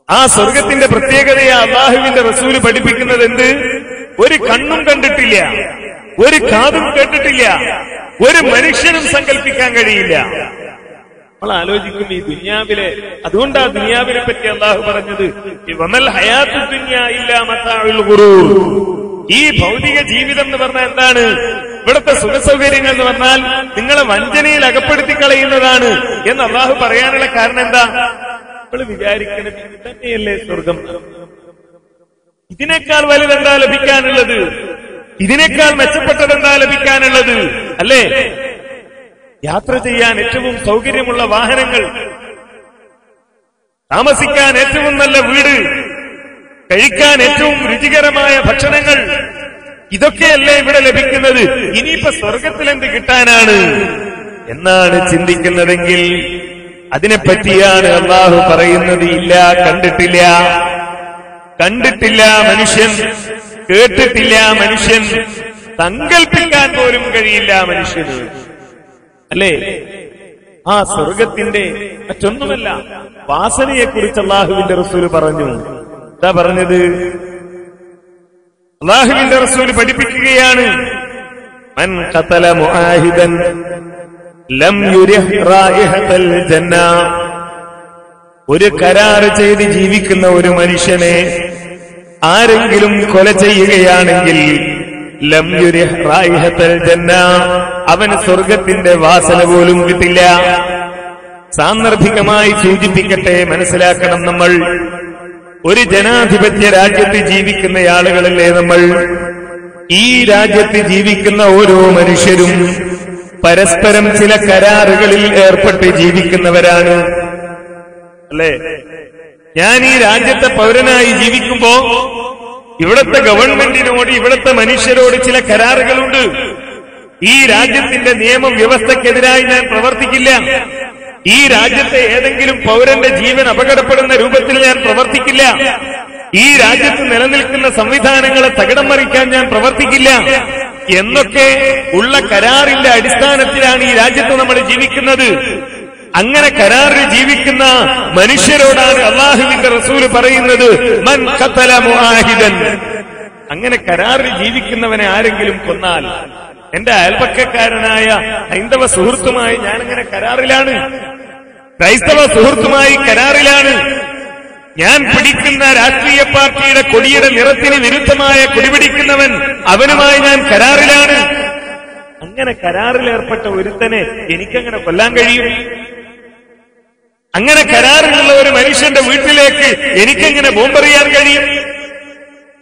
ആ സ്വർഗത്തിന്റെ പ്രത്യേകതയെ അള്ളാഹുവിന്റെ റസൂല് പഠിപ്പിക്കുന്നത് എന്ത്? ഒരു കണ്ണും കണ്ടിട്ടില്ല, ഒരു കാതും കേട്ടിട്ടില്ല, ഒരു മനുഷ്യനും സങ്കല്പിക്കാൻ കഴിയില്ല. നമ്മൾ ആലോചിക്കും ഈ ദുനിയാവിലെ, അതുകൊണ്ടാ ദുനിയാവിനെ പറ്റി അള്ളാഹു പറഞ്ഞത് വമൽ ഹയാത്തു ദുനിയ ഇല്ലാ മതാഉൽ ഗുറൂർ. ഈ ഭൗതിക ജീവിതം എന്ന് പറഞ്ഞാൽ എന്താണ്? ഇവിടുത്തെ സുഖസൗകര്യങ്ങൾ എന്ന് പറഞ്ഞാൽ നിങ്ങളെ വഞ്ചനയിൽ അകപ്പെടുത്തി കളയുന്നതാണ് എന്ന് അള്ളാഹു പറയാനുള്ള കാരണം എന്താ? നമ്മൾ വിചാരിക്കുന്നത് ഇത് തന്നെയല്ലേ സ്വർഗം? ഇതിനേക്കാൾ വലുതെന്താ ലഭിക്കാനുള്ളത്? ഇതിനേക്കാൾ മെച്ചപ്പെട്ടതെന്താ ലഭിക്കാനുള്ളത്? അല്ലേ? യാത്ര ചെയ്യാൻ ഏറ്റവും സൗകര്യമുള്ള വാഹനങ്ങൾ, താമസിക്കാൻ ഏറ്റവും നല്ല വീട്, കഴിക്കാൻ ഏറ്റവും രുചികരമായ ഭക്ഷണങ്ങൾ, ഇതൊക്കെയല്ലേ ഇവിടെ ലഭിക്കുന്നത്? ഇനിയിപ്പോ സ്വർഗത്തിൽ എന്ത് കിട്ടാനാണ് എന്നാണ് ചിന്തിക്കുന്നതെങ്കിൽ അതിനെപ്പറ്റിയാണ് അള്ളാഹു പറയുന്നത്. ഇല്ല, കണ്ടിട്ടില്ല, കണ്ടിട്ടില്ല മനുഷ്യൻ, കേട്ടിട്ടില്ല മനുഷ്യൻ, സങ്കൽപ്പിക്കാൻ പോലും കഴിയില്ല മനുഷ്യന്. അല്ലേ? ആ സ്വർഗത്തിന്റെ മറ്റൊന്നുമല്ല, വാസനയെക്കുറിച്ച് അള്ളാഹുവിന്റെ റസൂല് പറഞ്ഞു. എന്താ പറഞ്ഞത്? അള്ളാഹുവിന്റെ റസൂല് പഠിപ്പിക്കുകയാണ്, മൻ ഖതല മുആഹിദൻ ലം യുരിഹ് റായിഹത്തൽ ജന്ന. ഒരു കരാർ ചെയ്ത് ജീവിക്കുന്ന ഒരു മനുഷ്യനെ ആരെങ്കിലും കൊല ചെയ്യുകയാണെങ്കിൽ ലം യുരിഹ് റായിഹത്തൽ ജന്ന, അവന് സ്വർഗത്തിന്റെ വാസന പോലും കിട്ടില്ല. സാന്ദർഭികമായി സൂചിപ്പിക്കട്ടെ, മനസ്സിലാക്കണം. നമ്മൾ ഒരു ജനാധിപത്യ രാജ്യത്ത് ജീവിക്കുന്ന ആളുകളല്ലേ നമ്മൾ. ഈ രാജ്യത്ത് ജീവിക്കുന്ന ഓരോ മനുഷ്യരും പരസ്പരം ചില കരാറുകളിൽ ഏർപ്പെട്ട് ജീവിക്കുന്നവരാണ്, അല്ലേ? ഞാൻ ഈ രാജ്യത്തെ പൗരനായി ജീവിക്കുമ്പോ ഇവിടുത്തെ ഗവൺമെന്റിനോട്, ഇവിടുത്തെ മനുഷ്യരോട് ചില കരാറുകളുണ്ട്. ഈ രാജ്യത്തിന്റെ നിയമം വ്യവസ്ഥക്കെതിരായി ഞാൻ പ്രവർത്തിക്കില്ല. ഈ രാജ്യത്തെ ഏതെങ്കിലും പൗരന്റെ ജീവൻ അപകടപ്പെടുന്ന രൂപത്തിൽ ഞാൻ പ്രവർത്തിക്കില്ല. ഈ രാജ്യത്ത് നിലനിൽക്കുന്ന സംവിധാനങ്ങളെ തകിടം മറിക്കാൻ ഞാൻ പ്രവർത്തിക്കില്ല എന്നൊക്കെ ഉള്ള കരാറിന്റെ അടിസ്ഥാനത്തിലാണ് ഈ രാജ്യത്ത് നമ്മൾ ജീവിക്കുന്നത്. അങ്ങനെ കരാറിൽ ജീവിക്കുന്ന മനുഷ്യരോടാണ് അള്ളാഹുവിന്റെ റസൂല് പറയുന്നത്, മൻ ഖതല മുആഹിദൻ. അങ്ങനെ കരാറിൽ ജീവിക്കുന്നവനെ ആരെങ്കിലും കൊന്നാൽ, എന്റെ അയൽപക്കക്കാരനായ ഹൈന്ദവ സുഹൃത്തുമായി ഞാനിങ്ങനെ കരാറിലാണ്, ക്രൈസ്തവ സുഹൃത്തുമായി കരാറിലാണ്, ഞാൻ പിടിക്കുന്ന രാഷ്ട്രീയ പാർട്ടിയുടെ കൊടിയുടെ നിറത്തിന് വിരുദ്ധമായ കൊടി പിടിക്കുന്നവൻ, അവനുമായി ഞാൻ കരാറിലാണ്. അങ്ങനെ കരാറിലേർപ്പെട്ട ഒരുത്തനെ എനിക്കങ്ങനെ കൊല്ലാൻ കഴിയും? അങ്ങനെ കരാറിലുള്ള ഒരു മനുഷ്യന്റെ വീട്ടിലേക്ക് എനിക്കെങ്ങനെ ബോംബെറിയാൻ കഴിയും?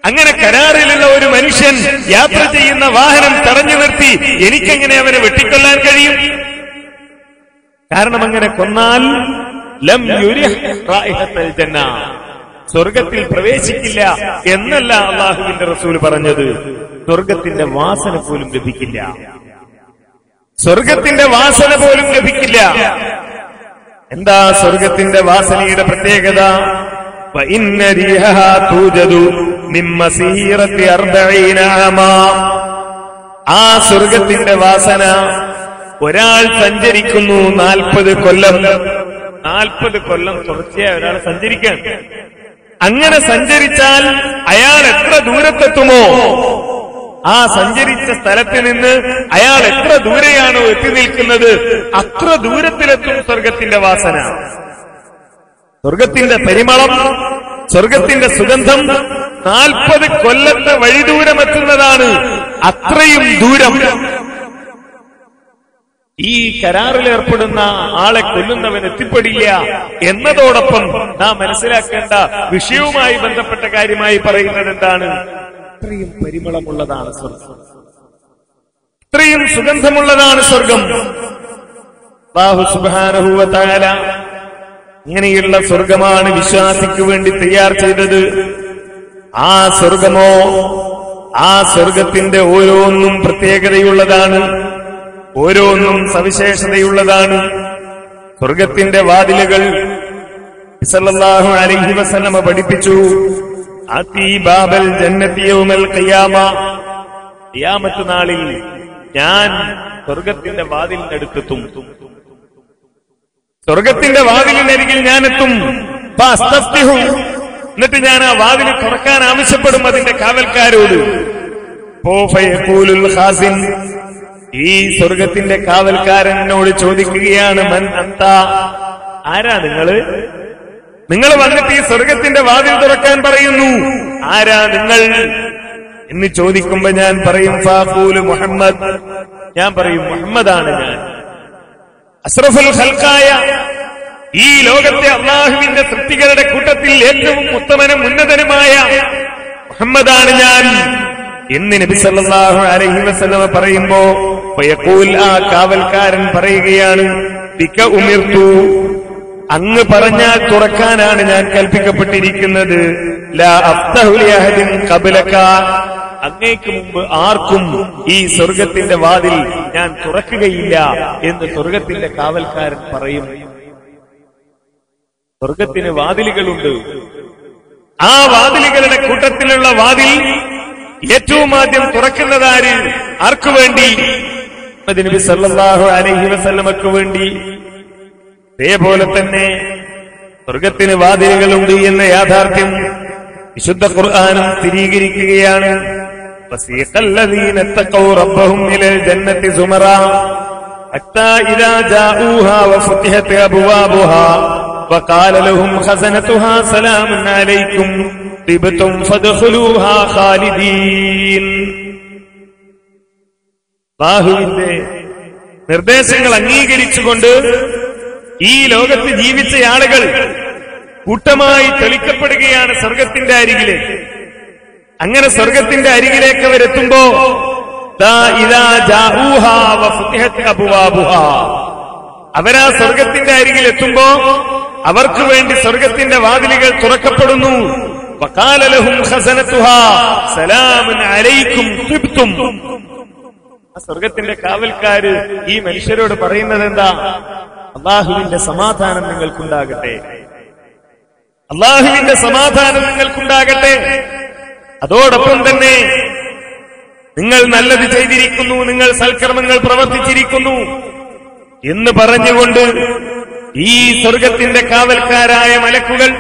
അങ്ങനെ കരാറിലുള്ള ഒരു മനുഷ്യൻ യാത്ര ചെയ്യുന്ന വാഹനം തടഞ്ഞു നിർത്തി എനിക്കെങ്ങനെ അവനെ വെട്ടിക്കൊല്ലാൻ കഴിയും? കാരണം അങ്ങനെ കൊന്നാൽ ലം യുരിഹ് റായിഹത്തൽ ജന്ന, സ്വർഗത്തിൽ പ്രവേശിക്കില്ല എന്നല്ല അള്ളാഹുവിന്റെ റസൂൽ പറഞ്ഞത്. സ്വർഗത്തിന്റെ വാസന പോലും ലഭിക്കില്ല, സ്വർഗത്തിന്റെ വാസന പോലും ലഭിക്കില്ല. എന്താ സ്വർഗത്തിന്റെ വാസനയുടെ പ്രത്യേകത? വഇന്ന റിഹഹാ തൂജദു മിൻ മസീറത്തി 40 ആമാ. ആ സ്വർഗത്തിന്റെ വാസന ഒരാൾ സഞ്ചരിക്കുന്നു 40 കൊല്ലം. 40 കൊല്ലം തുടർച്ചയായി ഒരാൾ സഞ്ചരിക്കാൻ. അങ്ങനെ സഞ്ചരിച്ചാൽ അയാൾ എത്ര ദൂരത്തെത്തുമോ, ആ സഞ്ചരിച്ച സ്ഥലത്ത് നിന്ന് അയാൾ എത്ര ദൂരെയാണോ എത്തി നിൽക്കുന്നത് അത്ര ദൂരത്തിലെത്തും സ്വർഗത്തിന്റെ വാസന. സ്വർഗത്തിന്റെ പരിമളം, സ്വർഗത്തിന്റെ സുഗന്ധം 40 കൊല്ലത്തെ വഴിദൂരമെത്തുന്നതാണ്. അത്രയും ദൂരം. ഈ കരാറിലേർപ്പെടുന്ന ആളെ കൊല്ലുന്നവൻ എത്തിപ്പെടില്ല എന്നതോടൊപ്പം നാം മനസ്സിലാക്കേണ്ട വിഷയവുമായി ബന്ധപ്പെട്ട കാര്യമായി പറയുന്നത് എന്താണ്? ഇത്രയും പരിമളമുള്ളതാണ് സ്വർഗം, ഇത്രയും സുഗന്ധമുള്ളതാണ് സ്വർഗം. അല്ലാഹു സുബ്ഹാനഹു വ തആല ഇങ്ങനെയുള്ള സ്വർഗമാണ് വിശ്വാസിക്ക് വേണ്ടി തയ്യാർ ചെയ്തത്. ആ സ്വർഗമോ, ആ സ്വർഗത്തിന്റെ ഓരോന്നും പ്രത്യേകതയുള്ളതാണ്, ഓരോന്നും സവിശേഷതയുള്ളതാണ്. സ്വർഗത്തിന്റെ വാതിലുകൾ സല്ലല്ലാഹു അലൈഹി വസല്ലമ പഠിപ്പിച്ചു, ആതി ബാബൽ ജന്നതി യൗമൽ ഖിയാമ, ഖിയാമത്ത് നാളിൽ ഞാൻ സ്വർഗത്തിന്റെ വാതിലിനടുത്തെത്തും, സ്വർഗത്തിന്റെ വാതിലിനരികിൽ ഞാനെത്തും. ഫാസ്തഫ്തിഹു, എന്നിട്ട് ഞാൻ ആ വാതിൽ തുറക്കാൻ ആവശ്യപ്പെടും അതിന്റെ കാവൽക്കാരോട്. ഫയഖൂലുൽ ഖാസിൻ, ഈ സ്വർഗത്തിന്റെ കാവൽക്കാരനോട് ചോദിക്കുകയാണ്, മൻ അന്ത, ആരാ നിങ്ങള്? നിങ്ങൾ വന്നിട്ട് ഈ സ്വർഗത്തിന്റെ വാതിൽ തുറക്കാൻ പറയുന്നു, ആരാ നിങ്ങൾ എന്ന് ചോദിക്കുമ്പോ ഞാൻ പറയും, ഫാഖൂലു മുഹമ്മദ്, ഞാൻ പറയും മുഹമ്മദാണ് ഞാൻ. അസ്റഫുൽ ഖൽഖായ, ഈ ലോകത്തെ അല്ലാഹുവിന്റെ സൃഷ്ടികളുടെ കൂട്ടത്തിൽ ഏറ്റവും ഉത്തമനും ഉന്നതനുമായ മുഹമ്മദാണ് ഞാൻ എന്ന് നബി സല്ലല്ലാഹു അലൈഹി വസല്ലം പറയുമ്പോ ഫയഖൂൽ, ആ കാവൽക്കാരൻ പറയുകയാണ്, ബിക ഉമിർതു, അങ്ങ് പറഞ്ഞാൽ തുറക്കാനാണ് ഞാൻ കൽപ്പിക്കപ്പെട്ടിരിക്കുന്നത്. ലാ അഫ്തഹു ലിഅഹദിൻ ഖബ്ലക, അങ്ങേക്ക് മുമ്പ് ആർക്കും ഈ സ്വർഗത്തിന്റെ വാതിൽ ഞാൻ തുറക്കുകയില്ല എന്ന് സ്വർഗത്തിന്റെ കാവൽക്കാരൻ പറയും. സ്വർഗത്തിന് വാതിലുകളുണ്ട്. ആ വാതിലുകളുടെ കൂട്ടത്തിലുള്ള വാതിൽ ഏറ്റവും ആദ്യം തുറക്കുന്നതാര്? ആർക്കു വേണ്ടി? നബി സല്ലല്ലാഹു അലൈഹി വസല്ലമക്ക് വേണ്ടി. അതേപോലെ തന്നെ സ്വർഗത്തിന് വാതിലുകളുണ്ട് എന്ന യാഥാർത്ഥ്യം വിശുദ്ധ ഖുർആനും സ്ഥിരീകരിക്കുകയാണ്. വസീഖല്ലദീന തഖൗ റബ്ബഹും ഇലൽ ജന്നത്തി സുമറാ ഹത്താ ഇദാ ജാഊഹാ വഫുതിഹത് അബ്വാബുഹാ വഖാല ലഹും ഖസനതുഹാ സലാമുൻ അലൈക്കും തിബ്തും ഫദ്ഖുലൂഹാ ഖാലിദീൻ. അല്ലാഹുവിന്റെ നിർദ്ദേശങ്ങൾ അംഗീകരിച്ചുകൊണ്ട് ഈ ലോകത്ത് ജീവിച്ച ആളുകൾ കൂട്ടമായി തെളിക്കപ്പെടുകയാണ് സ്വർഗത്തിന്റെ അരികിലേക്ക്. അങ്ങനെ സ്വർഗത്തിന്റെ അരികിലേക്ക് അവരെത്തുമ്പോ അവരാ സ്വർഗത്തിന്റെ അരികിൽ എത്തുമ്പോ അവർക്ക് വേണ്ടി സ്വർഗത്തിന്റെ വാതിലുകൾ തുറക്കപ്പെടുന്നു. വഖാല ലഹും ഖസനതുഹാ സലാമുൻ അലൈക്കും തിബ്തും. ആ സ്വർഗത്തിന്റെ കാവൽക്കാര് ഈ മനുഷ്യരോട് പറയുന്നത് എന്താ? അല്ലാഹുവിന്റെ സമാധാനം നിങ്ങൾക്കുണ്ടാകട്ടെ, അല്ലാഹുവിന്റെ സമാധാനം നിങ്ങൾക്കുണ്ടാകട്ടെ. അതോടൊപ്പം തന്നെ നിങ്ങൾ നല്ലത് ചെയ്തിരിക്കുന്നു, നിങ്ങൾ സൽക്കർമ്മങ്ങൾ പ്രവർത്തിച്ചിരിക്കുന്നു എന്ന് പറഞ്ഞുകൊണ്ട് ഈ സ്വർഗത്തിന്റെ കാവൽക്കാരായ മലക്കുകൾ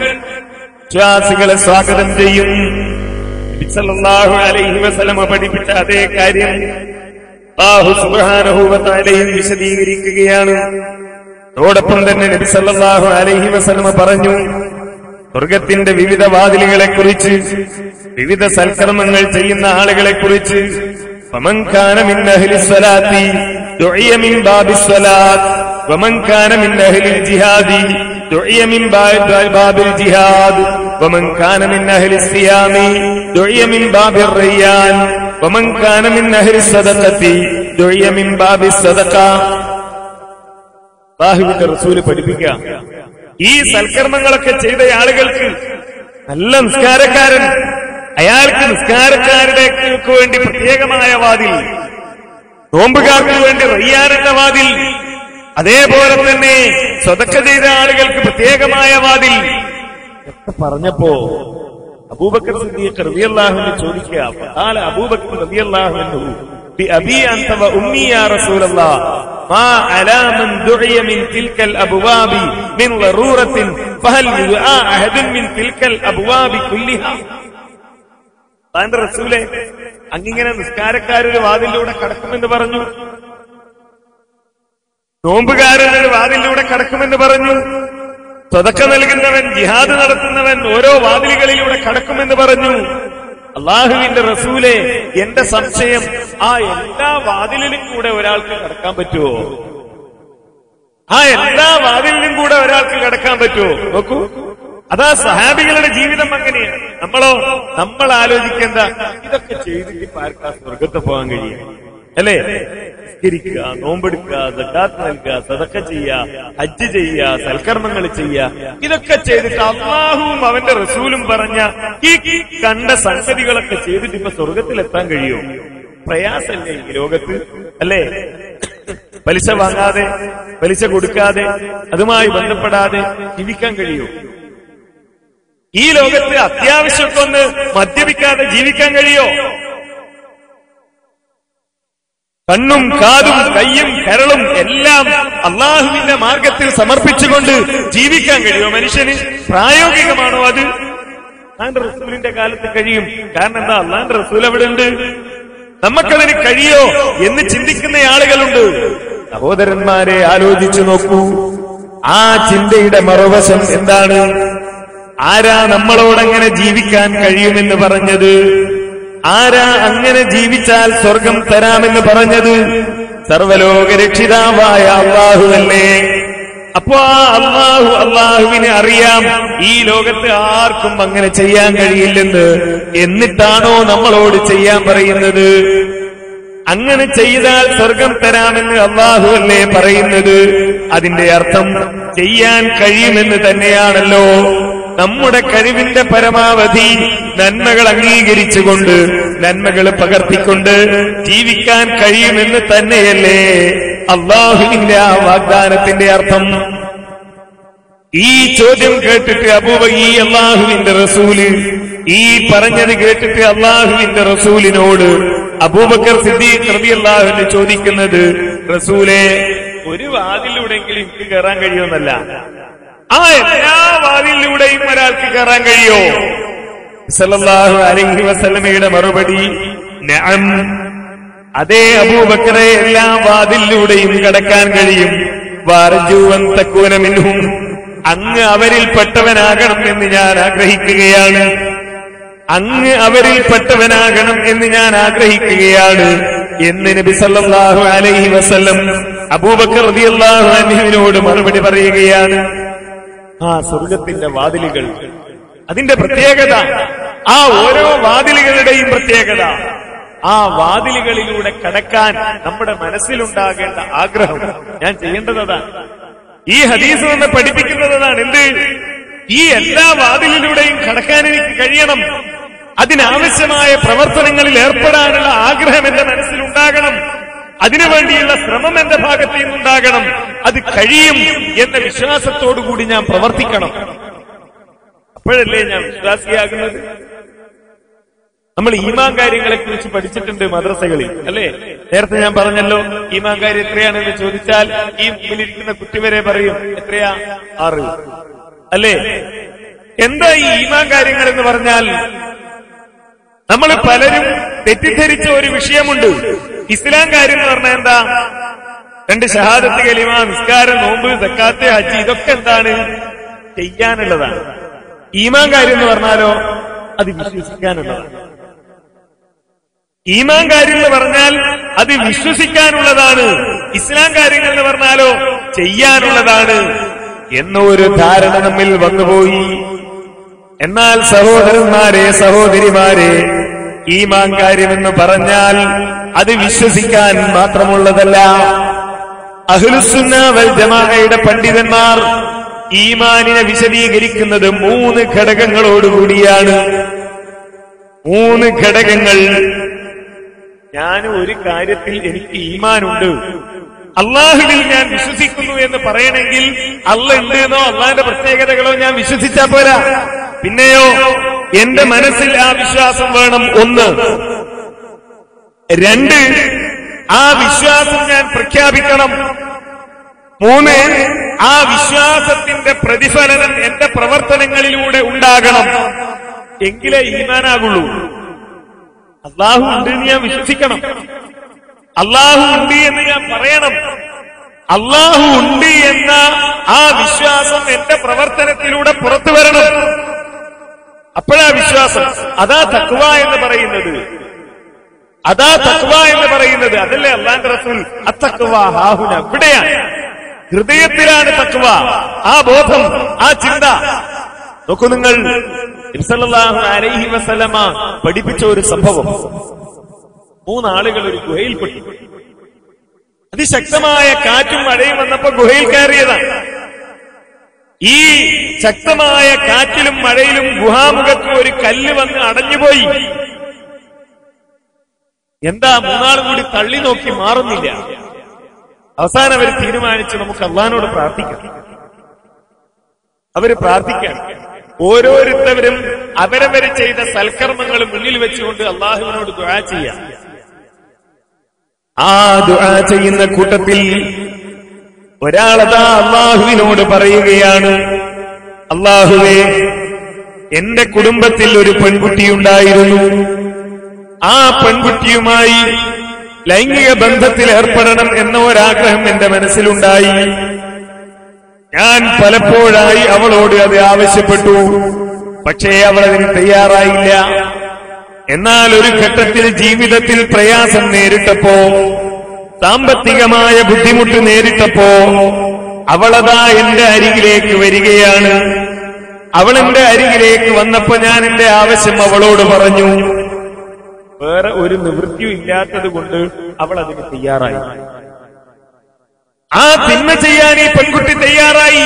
വിശ്വാസികളെ സ്വാഗതം ചെയ്യും. നബി സല്ലല്ലാഹു അലൈഹി വസല്ലം പഠിപ്പിച്ച അതേ കാര്യം അല്ലാഹു സുബ്ഹാനഹു വ തആലയും വിശദീകരിക്കുകയാണ്. അതോടൊപ്പം തന്നെ നബി സല്ലല്ലാഹു അലൈഹി വസല്ലം പറഞ്ഞു, സ്വർഗത്തിന്റെ വിവിധ വാതിലുകളെ കുറിച്ച്, വിവിധ സൽക്കർമ്മങ്ങൾ ചെയ്യുന്ന ആളുകളെ കുറിച്ച്, ഫമൻ കാന മിൻ അഹ്ലിസ് സ്വലാത്തി ദുഇയ മിൻ ബാബിസ് സ്വലാത്ത് വമൻ കാന മിൻ അഹ്ലിൽ ജിഹാദി ദുഇയ മിൻ ബാബിൽ ജിഹാദ് വമൻ കാന മിൻ അഹ്ലിസ് സിയാമി ദുഇയ മിൻ ബാബിർ റയ്യാൻ വമൻ കാന മിൻ അഹ്ലിസ് സദഖത്തി ദുഇയ മിൻ ബാബിസ് സദഖ. അല്ലാഹുവിന്റെ റസൂൽ പഠിപ്പിക്കുക, ഈ സൽക്കർമ്മങ്ങളൊക്കെ ചെയ്ത ആളുകൾക്ക് നല്ല നിസ്കാരക്കാരൻ, അയാൾക്ക് നിസ്കാരക്കാരുടെ വേണ്ടി പ്രത്യേകമായ വാതിൽ, നോമ്പുകാർക്ക് വേണ്ടി റയ്യാൻ എന്ന വാതിൽ, അതേപോലെ തന്നെ സദഖ ചെയ്ത ആളുകൾക്ക് പ്രത്യേകമായ വാതിൽ ഒക്കെ പറഞ്ഞപ്പോ അബൂബക്കർ സിദ്ദീഖ് റളിയല്ലാഹു അൻഹു ചോദിക്കുക, ഖാല അബൂബക്കർ റളിയല്ലാഹു അൻഹു ബിഅബി അൻത വ ഉമ്മി യാ റസൂലല്ലാഹ് മാ അലാ മൻ ദുഇയ മിൻ തിൽകൽ അബ്വാബി മിൻ ളറൂറത്തിൻ ഫഹൽ യുആ അഹദുൻ മിൻ തിൽകൽ അബ്വാബി കുല്ലിഹാ. താങ്കളുടെ റസൂലേ, അങ്ങിങ്ങനെ നിസ്കാരക്കാരൊരു വാതിലൂടെ കടക്കുമെന്ന് പറഞ്ഞു, നോമ്പുകാരനൊരു വാതിലൂടെ കടക്കുമെന്ന് പറഞ്ഞു, സദഖ നൽകുന്നവൻ, ജിഹാദ് നടത്തുന്നവൻ ഓരോ വാതിലുകളിലൂടെ കടക്കുമെന്ന് പറഞ്ഞു. അല്ലാഹുവിന്റെ റസൂലേ, എന്റെ സംശയം, ആ എല്ലാ വാതിലിലും കൂടെ ഒരാൾക്ക് കടക്കാൻ പറ്റുമോ? ആ എല്ലാ വാതിലിലും കൂടെ ഒരാൾക്ക് കടക്കാൻ പറ്റുമോ? നോക്കൂ, അതാ സഹാബികളുടെ ജീവിതം അങ്ങനെയാണ്. നമ്മൾ ആലോചിക്കേണ്ട, ഇതൊക്കെ ചെയ്തിട്ട് ആർക്കാ സ്വർഗത്ത് പോകാൻ കഴിയും? അല്ലേ? നിസ്കരിക്കുക, നോമ്പെടുക്കുക, സകാത്ത് നൽകുക, സദഖ ചെയ്യുക, ഹജ്ജ് ചെയ്യുക, സൽക്കർമ്മങ്ങൾ ചെയ്യുക, ഇതൊക്കെ ചെയ്തിട്ട് അല്ലാഹുവും അവന്റെ റസൂലും പറഞ്ഞ ഈ കണ്ട സംഗതികളൊക്കെ ചെയ്തിട്ട് ഇപ്പൊ സ്വർഗത്തിലെത്താൻ കഴിയുമോ? പ്രയാസല്ലേ ഈ ലോകത്ത്, അല്ലേ? പലിശ വാങ്ങാതെ, പലിശ കൊടുക്കാതെ, അതുമായി ബന്ധപ്പെടാതെ ജീവിക്കാൻ കഴിയുമോ? ഈ ലോകത്ത് അത്യാവശ്യമൊക്കെ ഒന്ന് മദ്യപിക്കാതെ ജീവിക്കാൻ കഴിയോ? കണ്ണും കാതും കയ്യും കരളും എല്ലാം അള്ളാഹുവിന്റെ മാർഗത്തിൽ സമർപ്പിച്ചുകൊണ്ട് ജീവിക്കാൻ കഴിയോ മനുഷ്യന്? പ്രായോഗികമാണോ അത്? അള്ളാന്റെ റസൂലിന്റെ കാലത്ത് കഴിയും. കാരണം എന്താ? അള്ളാന്റെ റസൂൽ അവിടെ ഉണ്ട്. നമുക്കതിന് കഴിയോ എന്ന് ചിന്തിക്കുന്ന ആളുകളുണ്ട്. സഹോദരന്മാരെ, ആലോചിച്ചു നോക്കൂ. ആ ചിന്തയുടെ മറുവശം എന്താണ്? ആരാ നമ്മളോടങ്ങനെ ജീവിക്കാൻ കഴിയുമെന്ന് പറഞ്ഞത്? ആരാ അങ്ങനെ ജീവിച്ചാൽ സ്വർഗം തരാമെന്ന് പറഞ്ഞത്? സർവലോക രക്ഷിതാവായ അല്ലാഹുവല്ലേ. അപ്പോ ആ അല്ലാഹുവിനെ അറിയാം ഈ ലോകത്ത് ആർക്കും അങ്ങനെ ചെയ്യാൻ കഴിയില്ലെന്ന്. എന്നിട്ടാണോ നമ്മളോട് ചെയ്യാൻ പറയുന്നത്? അങ്ങനെ ചെയ്താൽ സ്വർഗം തരാമെന്ന് അല്ലാഹുവല്ലേ പറയുന്നത്? അതിന്റെ അർത്ഥം ചെയ്യാൻ കഴിയുമെന്ന് തന്നെയാണല്ലോ. നമ്മുടെ കഴിവിന്റെ പരമാവധി നന്മകൾ അംഗീകരിച്ചുകൊണ്ട് നന്മകൾ പകർത്തിക്കൊണ്ട് ജീവിക്കാൻ കഴിയുമെന്ന് തന്നെയല്ലേ അല്ലാഹുവിന്റെ ആ വാഗ്ദാനത്തിന്റെ അർത്ഥം? ഈ ചോദ്യം കേട്ടിട്ട് ഈ അല്ലാഹുവിന്റെ റസൂല് ഈ പറഞ്ഞത് കേട്ടിട്ട് അല്ലാഹുവിന്റെ റസൂലിനോട് അബൂബക്കർ സിദ്ദീഖ് റളിയല്ലാഹു അൻഹു ചോദിക്കുന്നത്, റസൂലേ, ഒരു വാതിലൂടെങ്കിലും എനിക്ക് കയറാൻ കഴിയുമെന്നല്ല, ആ എല്ലാ വാതിലൂടെയും ഒരാൾക്ക് കയറാൻ കഴിയോ? സല്ലല്ലാഹു അലൈഹി വസല്ലമയുടെ മറുപടി, നഅം, അതേ അബൂബക്കറെ, എല്ലാ വാതിലൂടെയും കടക്കാൻ കഴിയും. വഅർജു അൻ തകൂന മിൻഹും, അങ്ങ് അവരിൽപ്പെട്ടവനാകണം എന്ന് ഞാൻ ആഗ്രഹിക്കുകയാണ്. അങ്ങ് അവരിൽപ്പെട്ടവനാകണം എന്ന് ഞാൻ ആഗ്രഹിക്കുകയാണ് എന്ന് നബി സല്ലല്ലാഹു അലൈഹി വസല്ലം അബൂബക്കർ റളിയല്ലാഹു അൻഹുവിനോട് മറുപടി പറയുകയാണ്. ആ സ്വർഗത്തിന്റെ വാതിലുകൾ, അതിന്റെ പ്രത്യേകത, ആ ഓരോ വാതിലുകളുടെയും പ്രത്യേകത, ആ വാതിലുകളിലൂടെ കടക്കാൻ നമ്മുടെ മനസ്സിലുണ്ടാകേണ്ട ആഗ്രഹം ഞാൻ ചെയ്യേണ്ടതാണ്. ഈ ഹദീസ് നമ്മെ പഠിപ്പിക്കുന്നതാണ്. എന്ത്? ഈ എല്ലാ വാതിലിലൂടെയും കടക്കാൻ എനിക്ക് കഴിയണം. അതിനാവശ്യമായ പ്രവർത്തനങ്ങളിൽ ഏർപ്പെടാനുള്ള ആഗ്രഹം എന്റെ മനസ്സിലുണ്ടാകണം. അതിനുവേണ്ടിയുള്ള ശ്രമം എന്റെ ഭാഗത്ത് നിന്നുണ്ടാകണം. അത് കഴിയും എന്ന വിശ്വാസത്തോടുകൂടി ഞാൻ പ്രവർത്തിക്കണം. അപ്പോഴല്ലേ ഞാൻ വിശ്വാസിയാകുന്നത്. നമ്മൾ ഈമാൻ കാര്യങ്ങളെ കുറിച്ച് പഠിച്ചിട്ടുണ്ട് മദ്രസകളിൽ, അല്ലേ? നേരത്തെ ഞാൻ പറഞ്ഞല്ലോ, ഈമാൻ കാര്യം എത്രയാണെന്ന് ചോദിച്ചാൽ ഈ മുമ്പിലിരിക്കുന്ന കുട്ടി വരെ പറയും, എത്രയാ? 6, അല്ലേ? എന്താ ഈ ഈമാൻ കാര്യങ്ങൾ എന്ന് പറഞ്ഞാൽ? നമ്മൾ പലരും തെറ്റിദ്ധരിച്ച ഒരു വിഷയമുണ്ട്. ഇസ്ലാം കാര്യം എന്ന് പറഞ്ഞാൽ എന്താ? 2 ഷഹാദത്ത് കലിമ, നിസ്കാരം, നോമ്പ്, സക്കാത്ത്, ഹജ്ജ്, ഇതൊക്കെ എന്താണ്? ചെയ്യാനുള്ളതാണ്. ഈമാൻ കാര്യം എന്ന് പറഞ്ഞാലോ അത് വിശ്വസിക്കാനുള്ളതാണ്. ഈമാൻ കാര്യം എന്ന് പറഞ്ഞാൽ അത് വിശ്വസിക്കാനുള്ളതാണ്. ഇസ്ലാം കാര്യങ്ങൾ എന്ന് പറഞ്ഞാലോ ചെയ്യാനുള്ളതാണ് എന്നൊരു ധാരണ നമ്മിൽ വന്നുപോയി. എന്നാൽ സഹോദരന്മാരെ, സഹോദരിമാരെ, ഈമാൻ കാര്യമെന്ന് പറഞ്ഞാൽ അത് വിശ്വസിക്കാൻ മാത്രമുള്ളതല്ല. അഹ്ലുസുന്ന വൽ ജമാഅയുടെ പണ്ഡിതന്മാർ ഈമാനിനെ വിശദീകരിക്കുന്നത് 3 ഘടകങ്ങളോടുകൂടിയാണ്. 3 ഘടകങ്ങൾ. ഞാൻ ഒരു കാര്യത്തിൽ എനിക്ക് ഈമാനുണ്ട്, അള്ളാഹുവിൽ ഞാൻ വിശ്വസിക്കുന്നു എന്ന് പറയണമെങ്കിൽ അള്ള ഉണ്ട് എന്നോ അള്ളാഹിന്റെ പ്രത്യേകതകളോ ഞാൻ വിശ്വസിച്ചാ പോരാ. പിന്നെയോ എന്റെ മനസ്സിൽ ആ വിശ്വാസം വേണം. 1. 2, ആ വിശ്വാസം ഞാൻ പ്രഖ്യാപിക്കണം. 3, ആ വിശ്വാസത്തിന്റെ പ്രതിഫലനം എന്റെ പ്രവർത്തനങ്ങളിലൂടെ ഉണ്ടാകണം. എങ്കിലേ ഈമാനാകുള്ളൂ. അള്ളാഹു ഉണ്ട് എന്ന് ഞാൻ വിശ്വസിക്കണം, അള്ളാഹു ഉണ്ട് എന്ന് ഞാൻ പറയണം. അള്ളാഹു ഉണ്ട് എന്ന ആ വിശ്വാസം എന്റെ പ്രവർത്തനത്തിലൂടെ പുറത്തു വരണം. അപ്പോഴാ വിശ്വാസം. അതാ തഖ്വ എന്ന് പറയുന്നത്. അതാ തഖ്വ എന്ന് പറയുന്നത്. അതല്ലേ അല്ലാഹുവിന്റെ റസൂൽ അത്തഖ്വ ഹാഹുന, ഇവിടെയാണ്, ഹൃദയത്തിലാണ് തഖ്വ. ആ ബോധം, ആ ചിന്ത. നോക്കൂ നിങ്ങൾ, നബി സല്ലല്ലാഹു അലൈഹി വസല്ലമ പഠിപ്പിച്ച ഒരു സംഭവം. 3 ആളുകൾ ഒരു ഗുഹയിൽപ്പെട്ടു. അതിശക്തമായ കാറ്റും മഴയും വന്നപ്പോ ഗുഹയിൽ കയറിയതാണ്. ഈ ശക്തമായ കാറ്റിലും മഴയിലും ഗുഹാമുഖത്ത് ഒരു കല്ല് വന്ന് അടഞ്ഞുപോയി. എന്താ? 3 ആളും കൂടി തള്ളി നോക്കി മാറുന്നില്ല. അവസാനം അവർ തീരുമാനിച്ചു, നമുക്ക് അള്ളാഹിനോട് പ്രാർത്ഥിക്കാം. അവര് പ്രാർത്ഥിക്കാം. ഓരോരുത്തരും അവരവര് ചെയ്ത സൽക്കർമ്മങ്ങൾ മുന്നിൽ വെച്ചുകൊണ്ട് അള്ളാഹുവിനോട് ദുആ ചെയ്യാം. ആ ദുആ ചെയ്യുന്ന കൂട്ടത്തിൽ ഒരാളതാ അള്ളാഹുവിനോട് പറയുകയാണ്, അള്ളാഹുവേ, എന്റെ കുടുംബത്തിൽ ഒരു പെൺകുട്ടിയുണ്ടായിരുന്നു. ആ പെൺകുട്ടിയുമായി ലൈംഗിക ബന്ധത്തിൽ ഏർപ്പെടണം എന്ന ഒരാഗ്രഹം എന്റെ മനസ്സിലുണ്ടായി. ഞാൻ പലപ്പോഴായി അവളോട് അത് ആവശ്യപ്പെട്ടു. പക്ഷേ അവൾ അതിന് തയ്യാറായില്ല. എന്നാൽ ഒരു ഘട്ടത്തിൽ ജീവിതത്തിൽ പ്രയാസം നേരിട്ടപ്പോ, സാമ്പത്തികമായ ബുദ്ധിമുട്ട് നേരിട്ടപ്പോ അവളതാ എന്റെ അരികിലേക്ക് വരികയാണ്. അവൾ എന്റെ അരികിലേക്ക് വന്നപ്പോ ഞാൻ എന്റെ ആവശ്യം അവളോട് പറഞ്ഞു. വേറെ ഒരു നിവൃത്തിയും ഇല്ലാത്തത് കൊണ്ട് അവൾ അതിന് തയ്യാറായി. ആ തിന്മ ചെയ്യാൻ ഈ പെൺകുട്ടി തയ്യാറായി.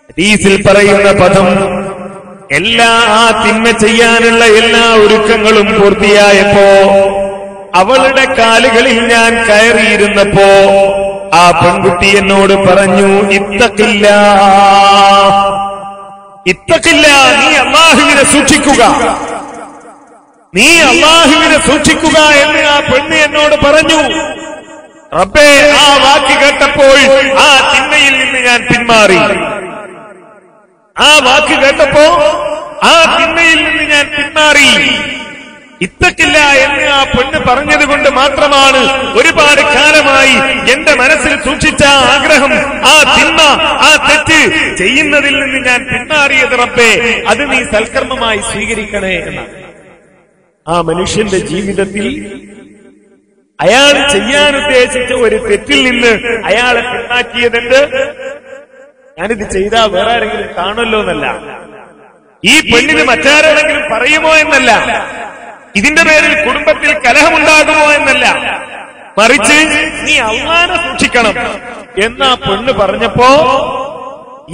ഹദീസിൽ പറയുന്ന പദം, ആ തിന്മ ചെയ്യാനുള്ള എല്ലാ ഒരുക്കങ്ങളും പൂർത്തിയായപ്പോ അവളുടെ കാലുകളിൽ ഞാൻ കയറിയിരുന്നപ്പോ ആ പെൺകുട്ടി എന്നോട് പറഞ്ഞു, ഇത്തഖില്ല, ഇത്തഖില്ല, നീ അല്ലാഹുവിനെ സൂക്ഷിക്കുക, നീ അല്ലാഹുവിനെ സൂക്ഷിക്കുക എന്ന് ആ പെണ്ണ് എന്നോട് പറഞ്ഞു. റബ്ബേ, ആ വാക്ക് കേട്ടപ്പോൾ ആ തിന്മയിൽ നിന്ന് ഞാൻ പിന്മാറി. ആ വാക്ക് കേട്ടപ്പോ ആ തിന്മയിൽ നിന്ന് ഞാൻ പിന്മാറി. ഇത്തക്കില്ല എന്ന് ആ പെണ്ണ് പറഞ്ഞത് കൊണ്ട് മാത്രമാണ് ഒരുപാട് കാലമായി എന്റെ മനസ്സിൽ സൂക്ഷിച്ച ആഗ്രഹം, ആ തിന്മ, ആ തെറ്റ് ചെയ്യുന്നതിൽ നിന്ന് ഞാൻ പിന്മാറിയത്. റബ്ബേ, അത് നീ സൽക്കർമ്മമായി സ്വീകരിക്കണേ എന്നാണ്. ആ മനുഷ്യന്റെ ജീവിതത്തിൽ അയാൾ ചെയ്യാൻ ഉദ്ദേശിച്ച ഒരു തെറ്റിൽ നിന്ന് അയാളെ പിന്നാക്കിയതെന്ത്? ഞാനിത് ചെയ്താൽ വേറെ ആരെങ്കിലും കാണുമല്ലോ എന്നല്ല, ഈ പെണ്ണിന് മറ്റാരെങ്കിലും പറയുമോ എന്നല്ല, ഇതിന്റെ പേരിൽ കുടുംബത്തിൽ കലഹമുണ്ടാകുമോ എന്നല്ല, മറിച്ച് നീ അല്ലാഹുവിനെ സൂക്ഷിക്കണം എന്നാ പെണ്ണ് പറഞ്ഞപ്പോ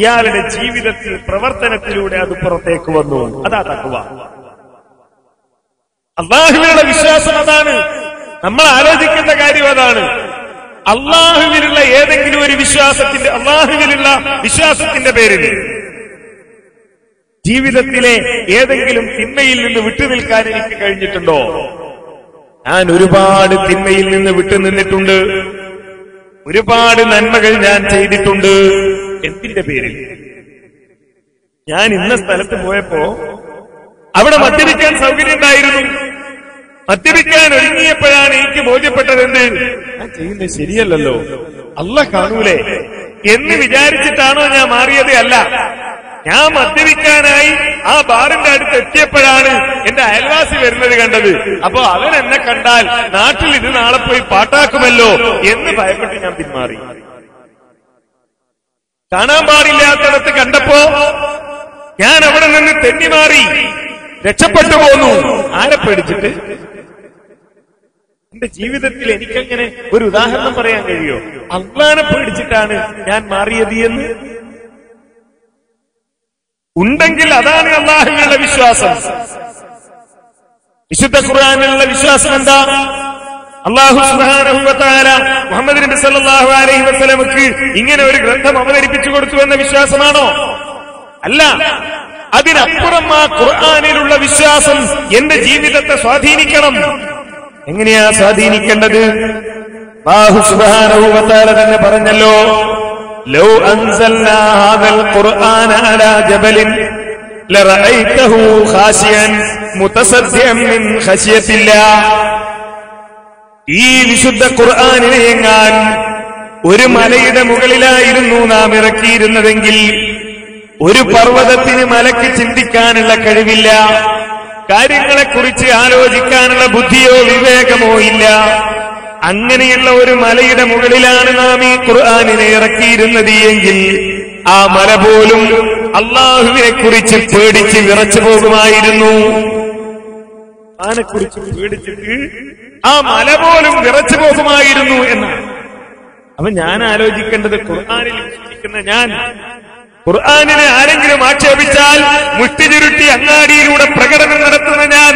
ഇയാളുടെ ജീവിതത്തിൽ പ്രവർത്തനത്തിലൂടെ അത് പുറത്തേക്ക് വന്നു. അതാ തഖ്വ. അല്ലാഹുവിനുള്ള വിശ്വാസം അതാണ്. നമ്മൾ ആലോചിക്കേണ്ട കാര്യം അതാണ്. അല്ലാഹുവിലുള്ള ഏതെങ്കിലും ഒരു വിശ്വാസത്തിന്റെ, അല്ലാഹുവിലുള്ള വിശ്വാസത്തിന്റെ പേരിൽ ജീവിതത്തിലെ ഏതെങ്കിലും തിന്മയിൽ നിന്ന് വിട്ടുനിൽക്കാൻ എനിക്ക് കഴിഞ്ഞിട്ടുണ്ടോ? ഞാൻ ഒരുപാട് തിന്മയിൽ നിന്ന് വിട്ടുനിന്നിട്ടുണ്ട്. ഒരുപാട് നന്മകൾ ഞാൻ ചെയ്തിട്ടുണ്ട്. എന്തിന്റെ പേരിൽ? ഞാൻ ഇന്ന സ്ഥലത്ത് പോയപ്പോ അവിടെ മദ്യപിക്കാൻ സൗകര്യം ഉണ്ടായിരുന്നു. മദ്യപിക്കാൻ ഒരുങ്ങിയപ്പോഴാണ് എനിക്ക് ബോധ്യപ്പെട്ടത്, എന്ത് ഞാൻ ചെയ്യുന്നത് ശരിയല്ലല്ലോ, അല്ലാഹ് കാണൂലേ എന്ന് വിചാരിച്ചിട്ടാണോ ഞാൻ മാറിയത്? അല്ല, ഞാൻ മദ്യപിക്കാനായി ആ ബാറിന്റെ അടുത്ത് എത്തിയപ്പോഴാണ് എന്റെ അയൽവാസി വരുന്നത് കണ്ടത്. അപ്പോ അവൻ എന്നെ കണ്ടാൽ നാട്ടിൽ ഇത് നാളെ പോയി പാട്ടാക്കുമല്ലോ എന്ന് ഭയപ്പെട്ട് ഞാൻ പിന്മാറി. കാണാൻ പാടില്ലാത്തടത്ത് കണ്ടപ്പോ ഞാൻ അവിടെ നിന്ന് തെന്നിമാറി, രക്ഷപ്പെട്ടു പോന്നു. ആരെ പേടിച്ചിട്ട്? എന്റെ ജീവിതത്തിൽ എനിക്കങ്ങനെ ഒരു ഉദാഹരണം പറയാൻ കഴിയോ? അല്ലാഹുവിനെ പേടിച്ചിട്ടാണ് ഞാൻ മാറിയത് എന്ന് ഉണ്ടെങ്കിൽ അതാണ് അല്ലാഹുവിനുള്ള വിശ്വാസം. വിശുദ്ധ ഖുർആനിലുള്ള വിശ്വാസം എന്താ? അല്ലാഹു സുബ്ഹാനഹു വ തആല മുഹമ്മദ് നബി സല്ലല്ലാഹു അലൈഹി വസല്ലമക്ക് ഇങ്ങനെ ഒരു ഗ്രന്ഥം അവതരിപ്പിച്ചു കൊടുത്തു എന്ന വിശ്വാസമാണോ? അല്ല. അതിനപ്പുറം ആ ഖുർആനിലുള്ള വിശ്വാസം എന്റെ ജീവിതത്തെ സ്വാധീനിക്കണം. എങ്ങനെയാ സ്വാധീനിക്കേണ്ടത്? അല്ലാഹു സുബ്ഹാനഹു വ തആല തന്നെ പറഞ്ഞല്ലോ, ലൗ അൻസൽനാ ഹാദൽ ഖുർആന അലാ ജബലിൻ ലറഅയ്തഹു ഖാശിയൻ മുതസദ്ദിഅൻ മിൻ ഖശിയത്തില്ലാഹ്. ഈ വിശുദ്ധ ഖുർആനിനെ എങ്ങാൻ ഒരു മലയുടെ മുകളിലായിരുന്നു നാം ഇറക്കിയിരുന്നതെങ്കിൽ ഒരു പർവ്വതത്തിന് മലയ്ക്ക് ചിന്തിക്കാനുള്ള കഴിവില്ല, കാര്യങ്ങളെക്കുറിച്ച് ആലോചിക്കാനുള്ള ബുദ്ധിയോ വിവേകമോ ഇല്ല. അങ്ങനെയുള്ള ഒരു മലയുടെ മുകളിലാണ് നാം ഈ ഖുർആനിനെ ഇറക്കിയിരുന്നത് എങ്കിൽ ആ മല പോലും അല്ലാഹുവിനെ കുറിച്ച് പേടിച്ച് വിറച്ചു പോകുമായിരുന്നു. അതിനെക്കുറിച്ച് പേടിച്ചിട്ട് ആ മല പോലും വിറച്ചു പോകുമായിരുന്നു എന്നാണ്. അപ്പൊ ഞാൻ ആലോചിക്കേണ്ടത്, ഖുർആനിൽ വിശ്വസിക്കുന്ന ഞാൻ ഖുർആനിനെ ആരെങ്കിലും ആക്ഷേപിച്ചാൽ മുഷ്ടി ചുരുട്ടി അങ്ങാടിയിലൂടെ പ്രകടനം നടത്തുന്ന ഞാൻ,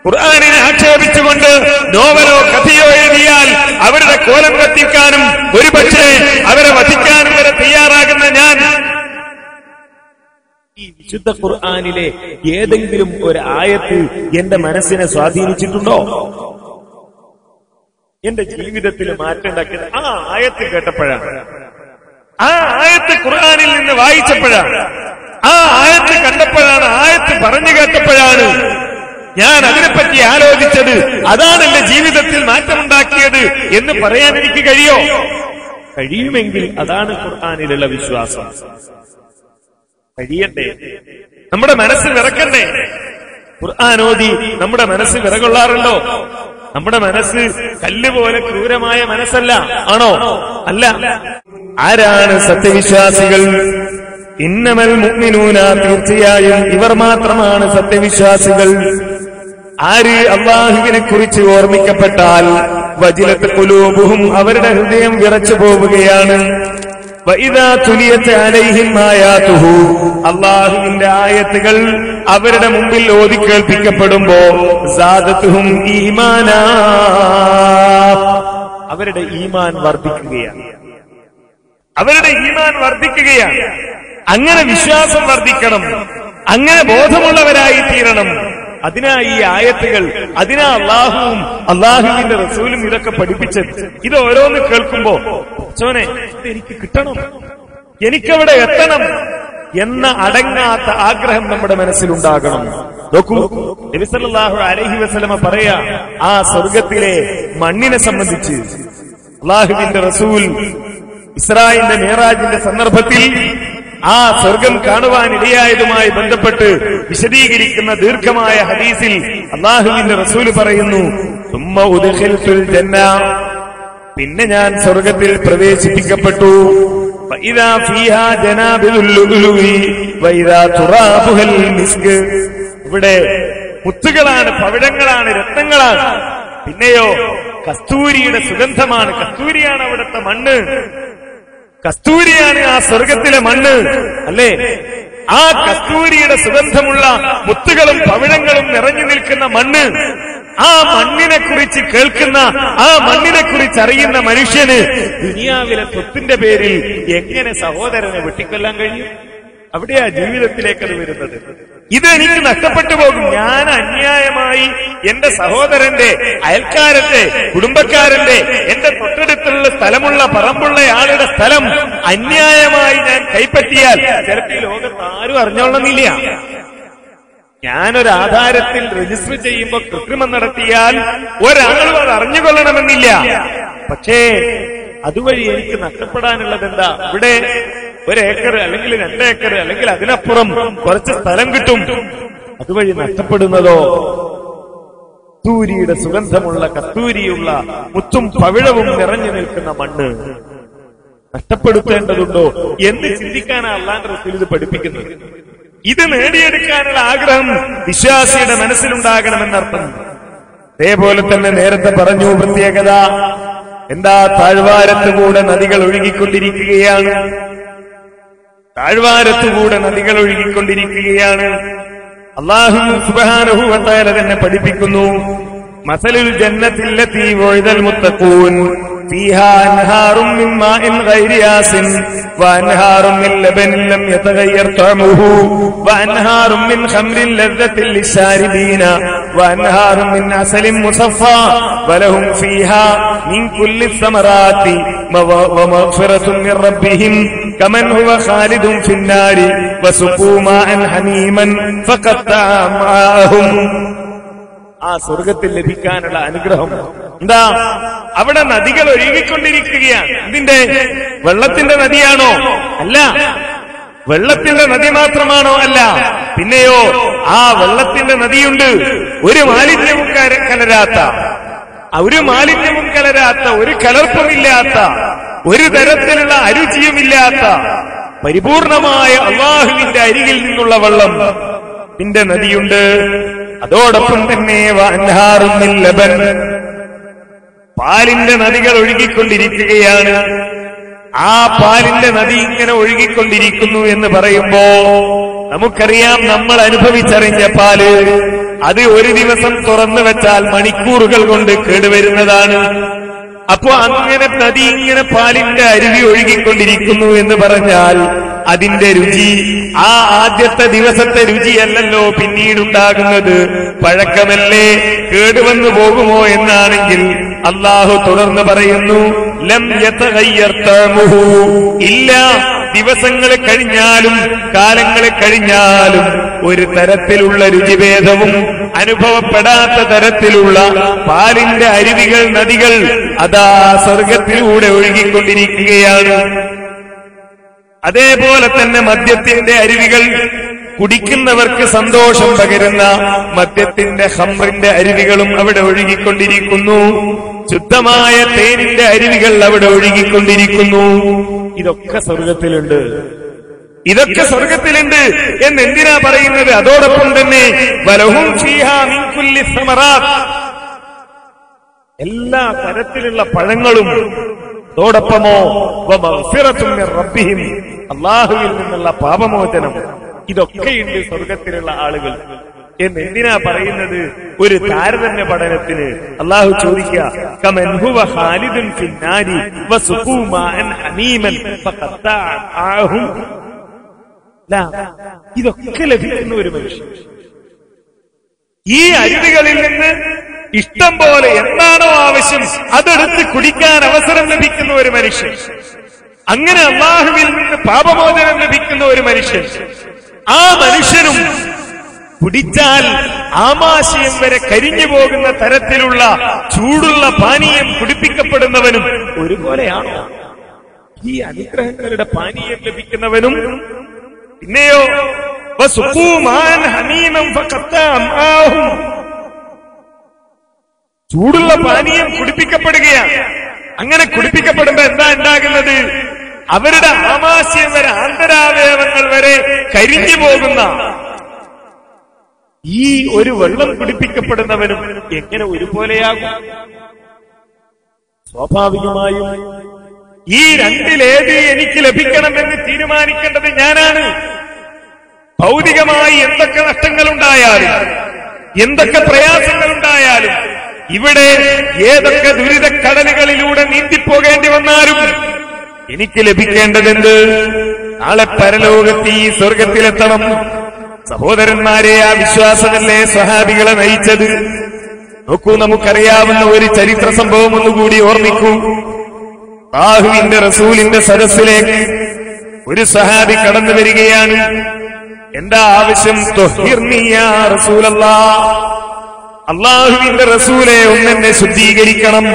ഖുർആനിനെ ആക്ഷേപിച്ചുകൊണ്ട് നോവലോ കഥയോ എഴുതിയാൽ അവരുടെ കോലം കത്തിക്കാനും ഒരുപക്ഷെ അവരെ വധിക്കാനും വരെ തയ്യാറാകുന്ന ഞാൻ, ഈ വിശുദ്ധ ഖുർആനിലെ ഏതെങ്കിലും ഒരു ആയത്ത് എന്റെ മനസ്സിനെ സ്വാധീനിച്ചിട്ടുണ്ടോ? എന്റെ ജീവിതത്തിൽ മാറ്റമുണ്ടാക്കിയത് ആ ആയത്ത് കേട്ടപ്പോഴാണ്, ആ ആയത്ത് ഖുർആനിൽ നിന്ന് വായിച്ചപ്പോഴാണ്, ആ ആയത്ത് കണ്ടപ്പോഴാണ്, ആയത്ത് പറഞ്ഞു കേട്ടപ്പോഴാണ് ഞാൻ അതിനെപ്പറ്റി ആലോചിച്ചത്. അതാണ് എന്റെ ജീവിതത്തിൽ മാറ്റമുണ്ടാക്കിയത് എന്ന് പറയാൻ എനിക്ക് കഴിയുമെങ്കിൽ അതാണ് ഖുർആനിലുള്ള വിശ്വാസം. കഴിയട്ടെ, നമ്മുടെ മനസ്സ് വിറക്കണ്ടേ? ഖുർആൻ ഓതി നമ്മുടെ മനസ്സ് വിറകൊള്ളാറുണ്ടോ? നമ്മുടെ മനസ്സ് കല്ലുപോലെ ക്രൂരമായ മനസ്സല്ല, ആണോ? അല്ല. ആരാണ് സത്യവിശ്വാസികൾ? ഇന്നമൽ മുഅ്മിനൂന, തീർച്ചയായും ഇവർ മാത്രമാണ് സത്യവിശ്വാസികൾ. ആര് അല്ലാഹുവിനെ കുറിച്ച് ഓർമ്മിക്കപ്പെട്ടാൽ വജിലത്ത് ഖുലൂബുഹും, അവരുടെ ഹൃദയം വിറച്ചു പോവുകയാണ്. വഇദാ തുലിയത് അലൈഹിം ആയാതുഹു, അല്ലാഹുവിന്റെ ആയത്തുകൾ അവരുടെ മുമ്പിൽ ഓതി കേൾപ്പിക്കപ്പെടുമ്പോ സാദത്തുഹും ഈമാനാ, അവരുടെ ഈമാൻ വർദ്ധിക്കുകയാണ്. അവരുടെ ഈമാൻ വർദ്ധിക്കുകയാണ്. അങ്ങനെ വിശ്വാസം വർദ്ധിക്കണം, അങ്ങനെ ബോധമുള്ളവരായി തീരണം. അതിനാ ഈ ആയത്തുകൾ, അതിനാ അള്ളാഹുവും അള്ളാഹുവിന്റെ റസൂലും ഇതൊക്കെ പഠിപ്പിച്ചത്. ഇത് ഓരോന്ന് കേൾക്കുമ്പോ ചോനെ ഇതെനിക്ക് കിട്ടണം, എനിക്കവിടെ എത്തണം എന്ന അടങ്ങാത്ത ആഗ്രഹം നമ്മുടെ മനസ്സിലുണ്ടാകണം. നോക്കൂ, നബി സല്ലല്ലാഹു അലൈഹി വസല്ലമ പറയാ, ആ സ്വർഗത്തിലെ മണ്ണിനെ സംബന്ധിച്ച് അള്ളാഹുവിന്റെ റസൂൽ ഇസ്രായിന്റെ മിഅ്റാജിന്റെ സന്ദർഭത്തിൽ ആ സ്വർഗം കാണുവാനിടയായതുമായി ബന്ധപ്പെട്ട് വിശദീകരിക്കുന്ന ദീർഘമായ ഹദീസിൽ അല്ലാഹുവിന്റെ റസൂല് പറയുന്നു, സുമ്മ ഉദ്ഖിൽതുൽ ജന്ന, പിന്നെ ഞാൻ സ്വർഗത്തിൽ പ്രവേശിപ്പിക്കപ്പെട്ടു. ഫഇദാ ഫീഹാ ജനാബുൽ ലുഅ്ലുഇ വഇദാ തുറാബുൽ മിസ്ക്, ഇവിടെ മുത്തുകളാണ്, പവിഴങ്ങളാണ്, രത്നങ്ങളാണ്. പിന്നെയോ കസ്തൂരിയുടെ സുഗന്ധമാണ്. കസ്തൂരിയാണ് അവിടുത്തെ മണ്ണ്, കസ്തൂരിയാണ് ആ സ്വർഗത്തിലെ മണ്ണ്, അല്ലേ? ആ കസ്തൂരിയുടെ സുഗന്ധമുള്ള മുത്തുകളും പവിഴങ്ങളും നിറഞ്ഞു നിൽക്കുന്ന മണ്ണ്, ആ മണ്ണിനെ കുറിച്ച് കേൾക്കുന്ന, ആ മണ്ണിനെ കുറിച്ച് അറിയുന്ന മനുഷ്യന് ദുനിയാവിലെ സ്വത്തിന്റെ പേരിൽ എങ്ങനെ സഹോദരനെ വെട്ടിക്കൊല്ലാൻ കഴിയും? അവിടെയാ ജീവിതത്തിലേക്ക് അത് വരുന്നത്. ഇത് എനിക്ക് നഷ്ടപ്പെട്ടു പോകും. ഞാൻ അന്യായമായി എന്റെ സഹോദരന്റെ, അയൽക്കാരന്റെ, കുടുംബക്കാരന്റെ, എന്റെ തൊട്ടടുത്തുള്ള സ്ഥലമുള്ള പറമ്പുള്ള ആളുടെ സ്ഥലം അന്യായമായി ഞാൻ കൈപ്പറ്റിയാൽ ചിലപ്പോൾ ഈ ലോകത്ത് ആരും അറിഞ്ഞോളണമെന്നില്ല. ഞാനൊരു ആധാരത്തിൽ രജിസ്റ്റർ ചെയ്യുമ്പോൾ കൃത്രിമം നടത്തിയാൽ ഒരാളും അത് അറിഞ്ഞുകൊള്ളണമെന്നില്ല. പക്ഷേ അതുവഴി എനിക്ക് നഷ്ടപ്പെടാനുള്ളത് എന്താ? ഇവിടെ 1 ഏക്കർ അല്ലെങ്കിൽ 2 ഏക്കർ അല്ലെങ്കിൽ അതിനപ്പുറം കുറച്ച് സ്ഥലം കിട്ടും. അതുവഴി നഷ്ടപ്പെടുന്നതോ കസ്തൂരിയുടെ സുഗന്ധമുള്ള, കസ്തൂരിയുള്ള മുത്തും പവിഴവും നിറഞ്ഞു നിൽക്കുന്ന മണ്ണ് നഷ്ടപ്പെടുത്തേണ്ടതുണ്ടോ എന്ന് ചിന്തിക്കാനാണ് അല്ലാഹുവിന്റെ റസൂൽ ഇത് പഠിപ്പിക്കുന്നത്. ഇത് നേടിയെടുക്കാനുള്ള ആഗ്രഹം വിശ്വാസിയുടെ മനസ്സിലുണ്ടാകണമെന്നർത്ഥം. അതേപോലെ തന്നെ നേരത്തെ പറഞ്ഞു പ്രത്യേകത എന്താ? താഴ്വാരത്തുകൂടെ നദികൾ ഒഴുകിക്കൊണ്ടിരിക്കുകയാണ്. താഴ്വാരത്തുകൂടെ നദികൾ ഒഴുകിക്കൊണ്ടിരിക്കുകയാണ്. അല്ലാഹു സുബ്ഹാനഹു വ തആല തന്നെ പഠിപ്പിക്കുന്നു, മസലുൽ ജന്നത്തില്ലതി വഇദൽ മുത്തഖൂൻ ഫീഹാ അൻഹാറും മിൻ മാഇൻ ഗൈരി യാസിൻ വഅൻഹാറും മിൻ ലബനിൻ ലം യതഗയ്യർ തഅമുഹു വഅൻഹാറും മിൻ ഖംറിൻ ലദ്ദത്തിൻ ലിശാരിബീന വഅൻഹാറും മിൻ അസലിൻ മുസഫാ വലഹും ഫീഹാ മിൻ കുല്ലി സമറാത്തി വമഗ്ഫിറത്തുൻ മിൻ റബ്ബിഹിം കമൻ ഹുവ ഖാലിദുൻ ഫിന്നാരി വസുഖൂ മാഅൻ ഹമീമൻ ഫഖത്താ മാഅഹും. ആ സ്വർഗത്തിൽ ലഭിക്കാനുള്ള അനുഗ്രഹം എന്താ? അവിടെ നദികൾ ഒഴുകിക്കൊണ്ടിരിക്കുകയാണ്. ഇതിന്റെ വെള്ളത്തിന്റെ നദിയാണോ? അല്ല. വെള്ളത്തിന്റെ നദി മാത്രമാണോ? അല്ല. പിന്നെയോ ആ വെള്ളത്തിന്റെ നദിയുണ്ട്. ഒരു മാലിന്യവും കലരാത്ത, ഒരു കലർപ്പുമില്ലാത്ത, ഒരു തരത്തിലുള്ള അരുചിയുമില്ലാത്ത പരിപൂർണമായ അല്ലാഹുവിന്റെ അരികിൽ നിന്നുള്ള വെള്ളം ഇതിന്റെ നദിയുണ്ട്. അതോടൊപ്പം തന്നെ വഅൻഹാറും മിൻ ലബൻ, പാലിന്റെ നദികൾ ഒഴുകിക്കൊണ്ടിരിക്കുകയാണ്. ആ പാലിന്റെ നദി ഇങ്ങനെ ഒഴുകിക്കൊണ്ടിരിക്കുന്നു എന്ന് പറയുമ്പോ നമുക്കറിയാം, നമ്മൾ അനുഭവിച്ചറിഞ്ഞ പാല് അത് ഒരു ദിവസം തുറന്നു വെച്ചാൽ മണിക്കൂറുകൾ കൊണ്ട് കേടുവരുന്നതാണ്. അപ്പോ അങ്ങനെ നദി ഇങ്ങനെ പാലിന്റെ അരുവി ഒഴുകിക്കൊണ്ടിരിക്കുന്നു എന്ന് പറഞ്ഞാൽ അതിന്റെ രുചി ആ ആദ്യത്തെ ദിവസത്തെ രുചിയല്ലല്ലോ പിന്നീടുണ്ടാകുന്നത്, പഴക്കമല്ലേ, കേടുവന്നു പോകുമോ എന്നാണെങ്കിൽ അല്ലാഹു തുടർന്ന് പറയുന്നു, ലം യതഗയ്യർ തഅമുഹു, ഇല്ല, ദിവസങ്ങൾ കഴിഞ്ഞാലും കാലങ്ങൾ കഴിഞ്ഞാലും ഒരു തരത്തിലുള്ള രുചിഭേദവും അനുഭവപ്പെടാത്ത തരത്തിലുള്ള പാലിന്റെ അരുവികൾ, നദികൾ അതാ സ്വർഗത്തിലൂടെ ഒഴുകിക്കൊണ്ടിരിക്കുകയാണ്. അതേപോലെ തന്നെ മദ്യത്തിന്റെ അരുവികൾ, കുടിക്കുന്നവർക്ക് സന്തോഷം പകരുന്ന മദ്യത്തിന്റെ ഖംറിന്റെ അരുവികളും അവിടെ ഒഴുകിക്കൊണ്ടിരിക്കുന്നു. ശുദ്ധമായ തേനിന്റെ അരുവികൾ അവിടെ ഒഴുകിക്കൊണ്ടിരിക്കുന്നു. ഇതൊക്കെ സ്വർഗത്തിലുണ്ട്, ഇതൊക്കെ സ്വർഗത്തിലുണ്ട് എന്നെന്തിനാ പറയുന്നത്? അതോടൊപ്പം തന്നെ വലഹും ഫീഹാ മിൻ കുല്ലി സമറാത്ത്, എല്ലാ തരത്തിലുള്ള പഴങ്ങളും. അതോടൊപ്പമോ വമഗ്ഫിറത്തും മിർ റബ്ബിഹിം, അല്ലാഹുവിൽ നിന്നുള്ള പാപമോചനം. ഇതൊക്കെയുണ്ട് സ്വർഗത്തിലുള്ള ആളുകൾ എന്നെന്തിനാ പറയുന്നത്? ഒരു താരതമ്യ പഠനത്തിന്. അല്ലാഹു ചോദിക്കുക, കമൻ ഹുവ ഖാലിദുൻ ഫിന്നാരി വസുഖൂ മാഅൻ ഹമീമൻ ഫഖത്തഅഹും. ഇതൊക്കെ ലഭിക്കുന്ന ഒരു മനുഷ്യൻ, ഈ അരുവികളിൽ നിന്ന് ഇഷ്ടം പോലെ എന്താണോ ആവശ്യം അതെടുത്ത് കുടിക്കാൻ അവസരം ലഭിക്കുന്ന ഒരു മനുഷ്യൻ, അങ്ങനെ അല്ലാഹുവിൽ നിന്ന് പാപമോചനം ലഭിക്കുന്ന ഒരു മനുഷ്യൻ, ആ മനുഷ്യനും കുടിച്ചാൽ ആമാശയം വരെ കരിഞ്ഞു പോകുന്ന തരത്തിലുള്ള ചൂടുള്ള പാനീയം കുടിപ്പിക്കപ്പെടുന്നവനും ഒരുപോലെയാണോ? ഈ അനുഗ്രഹങ്ങളുടെ പാനീയം ലഭിക്കുന്നവനും പിന്നെയോ വസുഖൂ മാഅൻ ഹമീമൻ ഫഖത്തഅഹും, ചൂടുള്ള പാനീയം കുടിപ്പിക്കപ്പെടുകയാണ്. അങ്ങനെ കുടിപ്പിക്കപ്പെടുമ്പോ എന്താ ഉണ്ടാകുന്നത്? അവരുടെ ആമാശയം വരെ, ആന്തരാവയവങ്ങൾ വരെ കരിഞ്ഞു പോകുന്ന ഈ ഒരു വെള്ളം കുടിപ്പിക്കപ്പെടുന്നവനും എങ്ങനെ ഒരുപോലെയാകും? സ്വാഭാവികമായും ഈ രണ്ടിലേത് എനിക്ക് ലഭിക്കണമെന്ന് തീരുമാനിക്കേണ്ടത് ഞാനാണ്. ഭൗതികമായി എന്തൊക്കെ നഷ്ടങ്ങളുണ്ടായാലും, എന്തൊക്കെ പ്രയാസങ്ങളുണ്ടായാലും, ഇവിടെ ഏതൊക്കെ ദുരിതക്കടലുകളിലൂടെ നീന്തിപ്പോകേണ്ടി വന്നാലും എനിക്ക് ലഭിക്കേണ്ടതെന്ത്? നാളെ പരലോകത്ത് ഈ സ്വർഗത്തിലെത്തണം. സഹോദരന്മാരെ, ആ വിശ്വാസമല്ലേ സ്വഹാബികളെ നയിച്ചത്? നോക്കൂ, നമുക്കറിയാവുന്ന ഒരു ചരിത്ര സംഭവം ഒന്നുകൂടി ഓർമ്മിക്കൂ. അല്ലാഹുവിന്റെ റസൂലിന്റെ സദസ്സിലേക്ക് ഒരു സഹാബി കടന്നു വരികയാണ്. എന്താ ആവശ്യം? ത്വഹിർനി യാ റസൂലല്ലാഹ്, അല്ലാഹുവിന്റെ റസൂലെ ഒന്നെന്നെ ശുദ്ധീകരിക്കണം,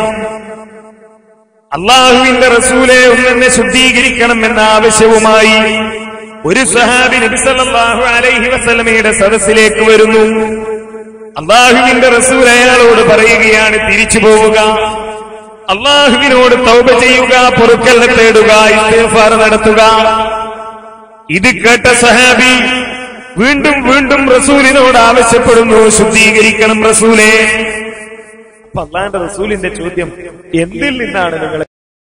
അല്ലാഹുവിന്റെ റസൂലെ ഒന്നെന്നെ ശുദ്ധീകരിക്കണം എന്ന ആവശ്യവുമായി ഒരു സഹാബി നബി സല്ലല്ലാഹു അലൈഹി വസല്ലമയുടെ സദസ്സിലേക്ക് വരുന്നു. അല്ലാഹുവിന്റെ റസൂൽ അയാളോട് പറയുകയാണ്, തിരിച്ചു പോവുക, അല്ലാഹുവിനോട് തൗബ ചെയ്യുക, പൊറുക്കൽ തേടുക, ഇസ്തിഗ്ഫാർ നടത്തുക. ഇത് കേട്ട സഹാബി വീണ്ടും വീണ്ടും റസൂലിനോട് ആവശ്യപ്പെടുന്നു, ശുദ്ധീകരിക്കണം റസൂലേ. അപ്പൊ അല്ലാഹുവിന്റെ റസൂലിന്റെ ചോദ്യം, എന്തിൽ നിന്നാണ് നിങ്ങൾ